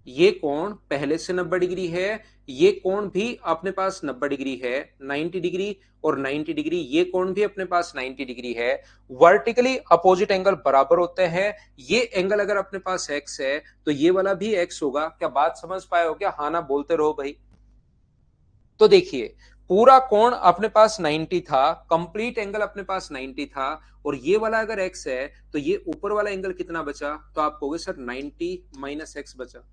ये कोण पहले से 90 डिग्री है, ये कोण भी अपने पास 90 डिग्री है, 90 डिग्री और 90 डिग्री, ये कोण भी अपने पास 90 डिग्री है। वर्टिकली अपोजिट एंगल बराबर होते हैं। ये एंगल अगर अपने पास x है तो ये वाला भी x होगा। क्या बात समझ पाए हो क्या? हाँ ना बोलते रहो भाई। तो देखिए, पूरा कोण अपने पास 90 था, कंप्लीट एंगल अपने पास 90 था, और ये वाला अगर x है तो ये ऊपर वाला एंगल कितना बचा? तो आप कहोगे सर 90 माइनस x बचा।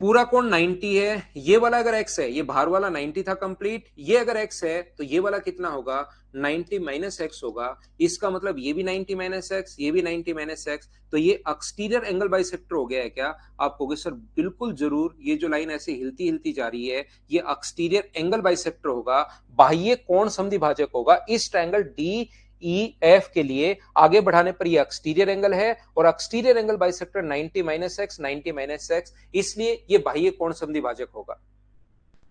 पूरा कोण 90 है, ये वाला अगर x है, ये बाहर वाला 90 था कंप्लीट, ये अगर x है तो ये वाला कितना होगा? 90 माइनस एक्स होगा। इसका मतलब ये भी 90 माइनस एक्स, ये भी 90 माइनस एक्स, तो ये एक्सटीरियर एंगल बाइसेक्टर हो गया है क्या? आप कहोगे सर बिल्कुल जरूर, ये जो लाइन ऐसे हिलती हिलती जा रही है ये एक्सटीरियर एंगल बाइसेक्टर होगा, बाह्य कोण समद्विभाजक होगा। इस ट्रायंगल डी ई एफ के लिए आगे बढ़ाने पर ये एक्सटीरियर एंगल है, और exterior angle bisector 90 minus x, 90 minus x, इसलिए ये बाह्य कोण समद्विभाजक होगा।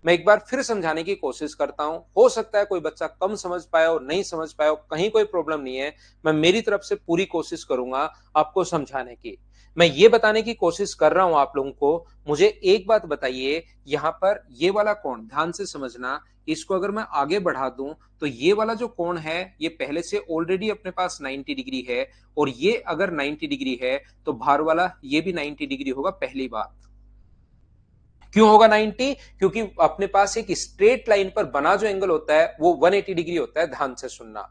मैं एक बार फिर समझाने की कोशिश करता हूं, हो सकता है कोई बच्चा कम समझ पाया हो, नहीं समझ पाया हो, कहीं कोई प्रॉब्लम नहीं है। मैं मेरी तरफ से पूरी कोशिश करूंगा आपको समझाने की। मैं ये बताने की कोशिश कर रहा हूं आप लोगों को। मुझे एक बात बताइए, यहां पर ये वाला कोण ध्यान से समझना, इसको अगर मैं आगे बढ़ा दूं तो ये वाला जो कोण है ये पहले से ऑलरेडी अपने पास 90 डिग्री है, और ये अगर 90 डिग्री है तो बाहर वाला ये भी 90 डिग्री होगा। पहली बात, क्यों होगा 90? क्योंकि अपने पास एक स्ट्रेट लाइन पर बना जो एंगल होता है वो 180 डिग्री होता है। ध्यान से सुनना,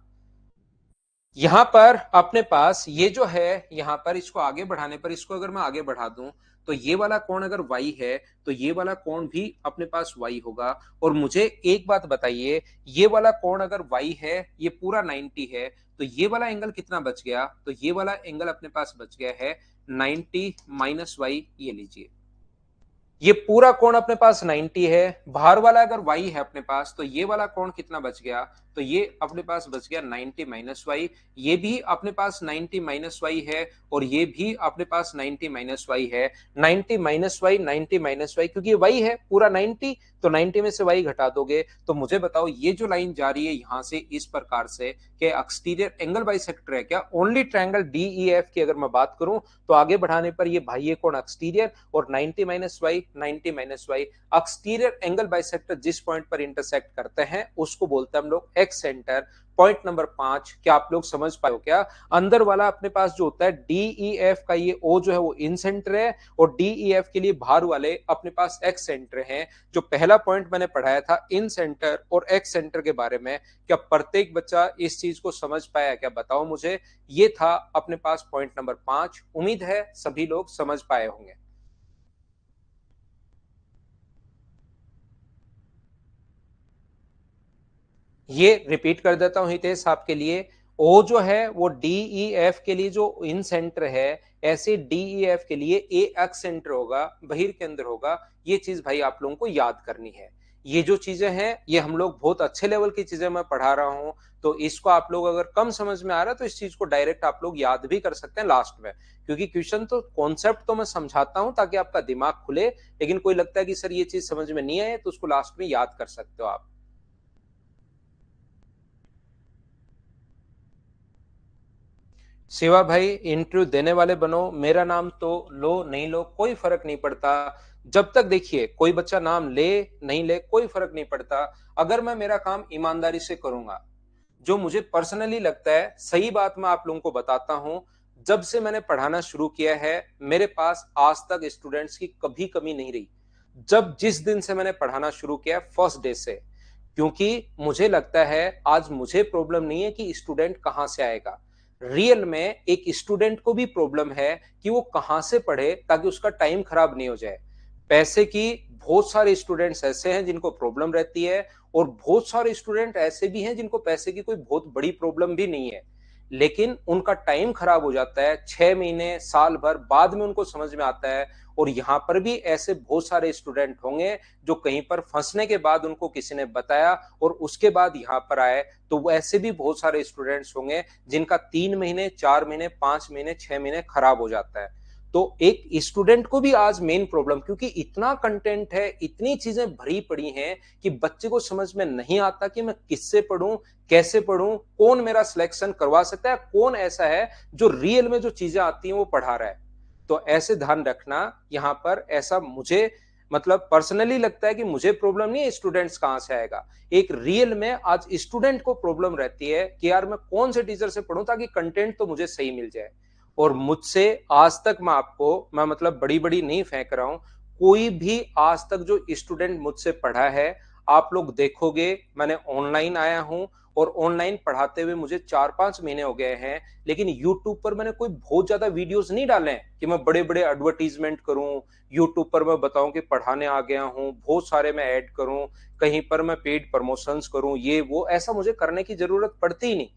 यहां पर अपने पास ये जो है, यहां पर इसको आगे बढ़ाने पर, इसको अगर मैं आगे बढ़ा दूं तो ये वाला कोण अगर y है तो ये वाला कोण भी अपने पास y होगा। और मुझे एक बात बताइए, ये वाला कोण अगर y है, ये पूरा 90 है, तो ये वाला एंगल कितना बच गया? तो ये वाला एंगल अपने पास बच गया है 90 माइनस वाई। ये लीजिए, ये पूरा कोण अपने पास 90 है, बाहर वाला अगर y है अपने पास तो ये वाला कोण कितना बच गया? तो ये अपने पास बच गया 90 माइनस वाई। ये भी अपने पास 90 माइनस वाई है, और ये भी अपने पास 90 माइनस वाई है। 90 माइनस वाई, 90 माइनस वाई, क्योंकि y है पूरा 90, तो 90 में से y घटा दोगे तो मुझे बताओ ये जो लाइन जा रही है यहां से इस प्रकार से, कि एक्सटीरियर एंगल बाइसेक्टर है क्या? Only triangle D E F की अगर मैं बात करूं तो आगे बढ़ाने पर ये बाह्य कोण एक्सटीरियर, और 90 minus y, 90 minus y, exterior angle bisector जिस पॉइंट पर इंटरसेक्ट करते हैं उसको बोलते हैं हम लोग एक्स सेंटर। पॉइंट नंबर 5, क्या आप लोग समझ पाए हो क्या? अंदर वाला अपने पास जो होता है डीईएफ का, ये ओ जो है वो इन सेंटर है, और डीईएफ के लिए बाहर वाले अपने पास एक्स सेंटर हैं। जो पहला पॉइंट मैंने पढ़ाया था इन सेंटर और एक्स सेंटर के बारे में, क्या प्रत्येक बच्चा इस चीज को समझ पाया क्या? बताओ मुझे। ये था अपने पास पॉइंट नंबर 5। उम्मीद है सभी लोग समझ पाए होंगे। ये रिपीट कर देता हूं हितेश आपके लिए। ओ जो है वो डीई एफ के लिए जो इन सेंटर है, ऐसे डीई एफ के लिए ए एक्स सेंटर होगा, बहिर्केंद्र होगा। ये चीज भाई आप लोगों को याद करनी है। ये जो चीजें हैं ये हम लोग बहुत अच्छे लेवल की चीजें मैं पढ़ा रहा हूं, तो इसको आप लोग अगर कम समझ में आ रहा है तो इस चीज को डायरेक्ट आप लोग याद भी कर सकते हैं लास्ट में, क्योंकि क्वेश्चन तो कॉन्सेप्ट तो मैं समझाता हूं ताकि आपका दिमाग खुले, लेकिन कोई लगता है कि सर ये चीज समझ में नहीं आए तो उसको लास्ट में याद कर सकते हो आप। शिवा भाई, इंटरव्यू देने वाले बनो, मेरा नाम तो लो नहीं लो कोई फर्क नहीं पड़ता। जब तक देखिए कोई बच्चा नाम ले नहीं ले कोई फर्क नहीं पड़ता, अगर मैं मेरा काम ईमानदारी से करूंगा, जो मुझे पर्सनली लगता है सही बात मैं आप लोगों को बताता हूं। जब से मैंने पढ़ाना शुरू किया है मेरे पास आज तक स्टूडेंट्स की कभी कमी नहीं रही। जब जिस दिन से मैंने पढ़ाना शुरू किया फर्स्ट डे से, क्योंकि मुझे लगता है आज मुझे प्रॉब्लम नहीं है कि स्टूडेंट कहां से आएगा। रियल में एक स्टूडेंट को भी प्रॉब्लम है कि वो कहां से पढ़े ताकि उसका टाइम खराब नहीं हो जाए। पैसे की बहुत सारे स्टूडेंट्स ऐसे हैं जिनको प्रॉब्लम रहती है, और बहुत सारे स्टूडेंट ऐसे भी हैं जिनको पैसे की कोई बहुत बड़ी प्रॉब्लम भी नहीं है, लेकिन उनका टाइम खराब हो जाता है 6 महीने साल भर बाद में उनको समझ में आता है। और यहाँ पर भी ऐसे बहुत सारे स्टूडेंट होंगे जो कहीं पर फंसने के बाद उनको किसी ने बताया और उसके बाद यहाँ पर आए, तो वो ऐसे भी बहुत सारे स्टूडेंट्स होंगे जिनका 3 महीने 4 महीने 5 महीने 6 महीने खराब हो जाता है। तो एक स्टूडेंट को भी आज मेन प्रॉब्लम, क्योंकि इतना कंटेंट है, इतनी चीजें भरी पड़ी हैं कि बच्चे को समझ में नहीं आता कि मैं किससे पढ़ूं, कैसे पढ़ूं, कौन मेरा सिलेक्शन करवा सकता है, कौन ऐसा है जो रियल में जो चीजें आती हैं वो पढ़ा रहा है। तो ऐसे ध्यान रखना यहां पर। ऐसा मुझे मतलब पर्सनली लगता है कि मुझे प्रॉब्लम नहीं है स्टूडेंट्स कहां से आएगा, एक रियल में आज स्टूडेंट को प्रॉब्लम रहती है कि यार मैं कौन से टीचर से पढ़ूं ताकि कंटेंट तो मुझे सही मिल जाए। और मुझसे आज तक मैं मतलब बड़ी बड़ी नहीं फेंक रहा हूं, कोई भी आज तक जो स्टूडेंट मुझसे पढ़ा है, आप लोग देखोगे मैंने ऑनलाइन आया हूं और ऑनलाइन पढ़ाते हुए मुझे 4-5 महीने हो गए हैं, लेकिन यूट्यूब पर मैंने कोई बहुत ज्यादा वीडियोस नहीं डाले हैं कि मैं बड़े बड़े एडवर्टीजमेंट करूं, यूट्यूब पर मैं बताऊं कि पढ़ाने आ गया हूं, बहुत सारे मैं ऐड करूं, कहीं पर मैं पेड प्रमोशंस करूं, ये वो ऐसा मुझे करने की जरूरत पड़ती ही नहीं।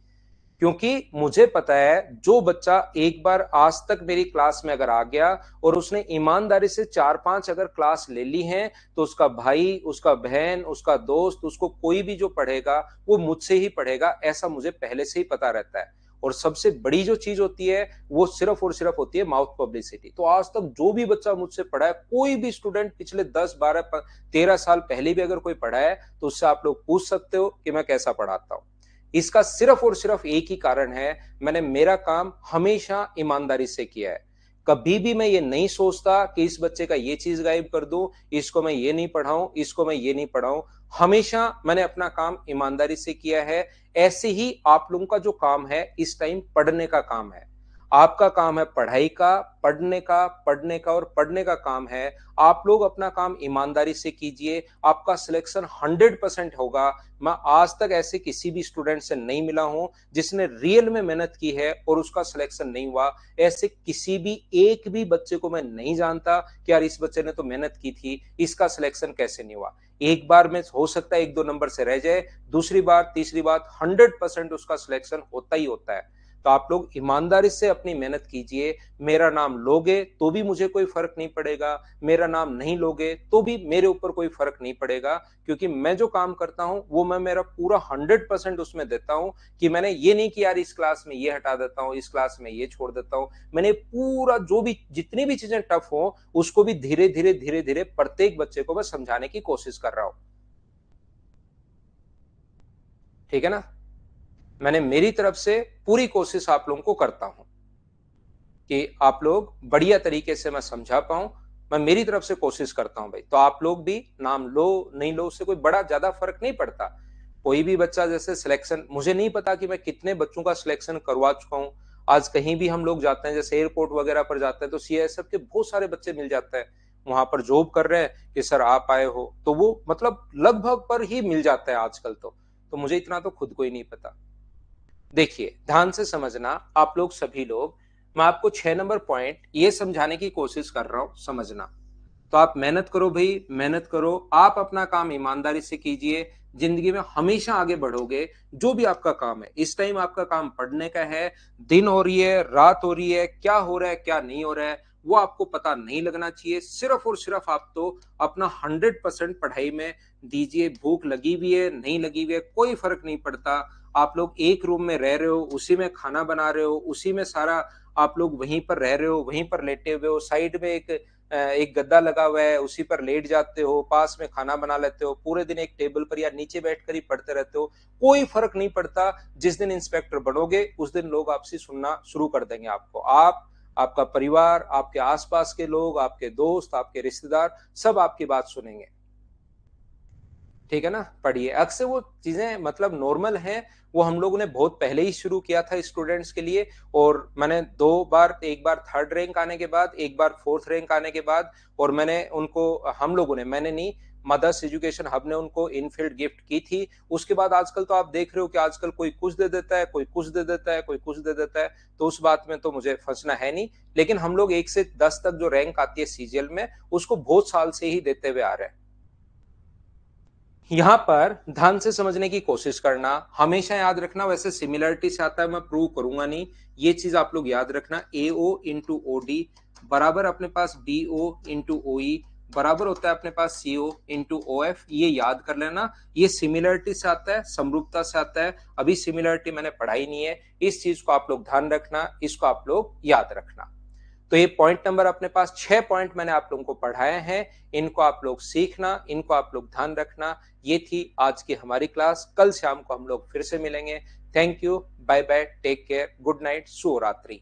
क्योंकि मुझे पता है जो बच्चा एक बार आज तक मेरी क्लास में अगर आ गया और उसने ईमानदारी से 4-5 अगर क्लास ले ली हैं, तो उसका भाई, उसका बहन, उसका दोस्त, उसको कोई भी जो पढ़ेगा वो मुझसे ही पढ़ेगा, ऐसा मुझे पहले से ही पता रहता है। और सबसे बड़ी जो चीज होती है वो सिर्फ और सिर्फ होती है माउथ पब्लिसिटी। तो आज तक जो भी बच्चा मुझसे पढ़ा है, कोई भी स्टूडेंट पिछले 10-12-13 साल पहले भी अगर कोई पढ़ा है, तो उससे आप लोग पूछ सकते हो कि मैं कैसा पढ़ाता हूं। इसका सिर्फ और सिर्फ एक ही कारण है, मैंने मेरा काम हमेशा ईमानदारी से किया है। कभी भी मैं ये नहीं सोचता कि इस बच्चे का ये चीज गायब कर दूं, इसको मैं ये नहीं पढ़ाऊं, इसको मैं ये नहीं पढ़ाऊं। हमेशा मैंने अपना काम ईमानदारी से किया है। ऐसे ही आप लोगों का जो काम है इस टाइम पढ़ने का काम है। आपका काम है पढ़ाई का, पढ़ने का और पढ़ने का काम है। आप लोग अपना काम ईमानदारी से कीजिए, आपका सिलेक्शन 100% होगा। मैं आज तक ऐसे किसी भी स्टूडेंट से नहीं मिला हूं जिसने रियल में मेहनत की है और उसका सिलेक्शन नहीं हुआ। ऐसे किसी भी एक भी बच्चे को मैं नहीं जानता कि यार इस बच्चे ने तो मेहनत की थी, इसका सिलेक्शन कैसे नहीं हुआ। एक बार में हो सकता है 1-2 नंबर से रह जाए, दूसरी बार तीसरी बार 100% उसका सिलेक्शन होता ही होता है। तो आप लोग ईमानदारी से अपनी मेहनत कीजिए। मेरा नाम लोगे तो भी मुझे कोई फर्क नहीं पड़ेगा, मेरा नाम नहीं लोगे तो भी मेरे ऊपर कोई फर्क नहीं पड़ेगा, क्योंकि मैं जो काम करता हूं वो मैं मेरा पूरा 100% उसमें देता हूं। कि मैंने ये नहीं कि यार इस क्लास में ये हटा देता हूं, इस क्लास में ये छोड़ देता हूं। मैंने पूरा जो भी जितनी भी चीजें टफ हो उसको भी धीरे धीरे धीरे धीरे प्रत्येक बच्चे को मैं समझाने की कोशिश कर रहा हूं। ठीक है ना। मैंने मेरी तरफ से पूरी कोशिश आप लोगों को करता हूं कि आप लोग बढ़िया तरीके से मैं समझा पाऊं। मैं मेरी तरफ से कोशिश करता हूं भाई। तो आप लोग भी नाम लो नहीं लो उससे कोई बड़ा ज्यादा फर्क नहीं पड़ता। कोई भी बच्चा जैसे सिलेक्शन, मुझे नहीं पता कि मैं कितने बच्चों का सिलेक्शन करवा चुका हूं। आज कहीं भी हम लोग जाते हैं, जैसे एयरपोर्ट वगैरह पर जाते हैं, तो सीआईएसएफ के बहुत सारे बच्चे मिल जाते हैं, वहां पर जॉब कर रहे हैं कि सर आप आए हो, तो वो मतलब लगभग पर ही मिल जाता है आजकल। तो मुझे इतना तो खुद को ही नहीं पता। देखिए ध्यान से समझना आप लोग सभी लोग, मैं आपको 6 नंबर पॉइंट ये समझाने की कोशिश कर रहा हूं, समझना। तो आप मेहनत करो भाई, मेहनत करो, आप अपना काम ईमानदारी से कीजिए। जिंदगी में हमेशा आगे बढ़ोगे। जो भी आपका काम है इस टाइम, आपका काम पढ़ने का है। दिन हो रही है, रात हो रही है, क्या हो रहा है क्या नहीं हो रहा है वो आपको पता नहीं लगना चाहिए। सिर्फ और सिर्फ आप तो अपना 100% पढ़ाई में दीजिए। भूख लगी हुई है नहीं लगी हुई है कोई फर्क नहीं पड़ता। आप लोग एक रूम में रह रहे हो, उसी में खाना बना रहे हो, उसी में सारा आप लोग वहीं पर रह रहे हो, वहीं पर लेटे हुए हो, साइड में एक गद्दा लगा हुआ है, उसी पर लेट जाते हो, पास में खाना बना लेते हो, पूरे दिन एक टेबल पर या नीचे बैठकर ही पढ़ते रहते हो, कोई फर्क नहीं पड़ता। जिस दिन इंस्पेक्टर बनोगे उस दिन लोग आपसे सुनना शुरू कर देंगे आपको। आप, आपका परिवार, आपके आसपास के लोग, आपके दोस्त, आपके रिश्तेदार सब आपकी बात सुनेंगे। ठीक है ना। पढ़िए। अक्सर वो चीजें मतलब नॉर्मल हैं, वो हम लोगों ने बहुत पहले ही शुरू किया था स्टूडेंट्स के लिए। और मैंने 2 बार, एक बार 3rd रैंक आने के बाद, एक बार 4th रैंक आने के बाद, और मैंने उनको, हम लोगों ने, मैंने नहीं, मदर्स एजुकेशन हब ने उनको इनफील्ड गिफ्ट की थी। उसके बाद आजकल तो आप देख रहे हो कि आजकल कोई कुछ दे देता है, कोई कुछ दे देता है, कोई कुछ दे देता है। तो उस बात में तो मुझे फंसना है नहीं। लेकिन हम लोग 1 से 10 तक जो रैंक आती है सीजीएल में, उसको बहुत साल से ही देते हुए आ रहे हैं। यहां पर ध्यान से समझने की कोशिश करना, हमेशा याद रखना, वैसे सिमिलरिटी से आता है, मैं प्रूव करूंगा नहीं, ये चीज आप लोग याद रखना। एओ इंटू ओडी बराबर अपने पास बीओ इंटू ओई बराबर होता है अपने पास सीओ इंटू ओएफ। ये याद कर लेना। ये सिमिलरिटी से आता है, समरूपता से आता है। अभी सिमिलरिटी मैंने पढ़ाई नहीं है, इस चीज को आप लोग ध्यान रखना, इसको आप लोग याद रखना। तो ये पॉइंट नंबर अपने पास 6 पॉइंट मैंने आप लोगों को पढ़ाए हैं, इनको आप लोग सीखना, इनको आप लोग ध्यान रखना। ये थी आज की हमारी क्लास। कल शाम को हम लोग फिर से मिलेंगे। Thank you, bye bye, take care, good night, शुभ रात्रि।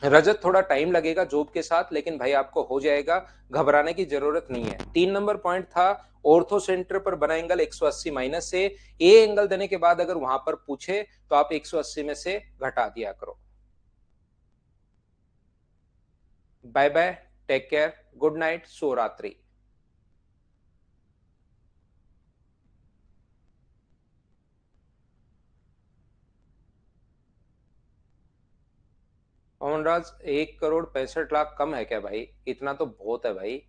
रजत थोड़ा टाइम लगेगा जॉब के साथ, लेकिन भाई आपको हो जाएगा, घबराने की जरूरत नहीं है। 3 नंबर पॉइंट था, ऑर्थो सेंटर पर बना एंगल 180 माइनस से, ए एंगल देने के बाद अगर वहां पर पूछे तो आप 180 में से घटा दिया करो। Bye bye, take care, good night, शुभ रात्रि। मोहनराज, 1 करोड़ 65 लाख कम है क्या भाई? इतना तो बहुत है भाई।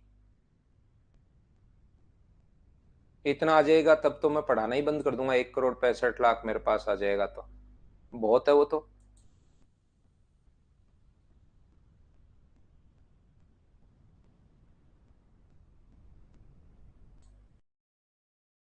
इतना आ जाएगा तब तो मैं पढ़ाना ही बंद कर दूंगा। 1 करोड़ 65 लाख मेरे पास आ जाएगा तो बहुत है वो तो।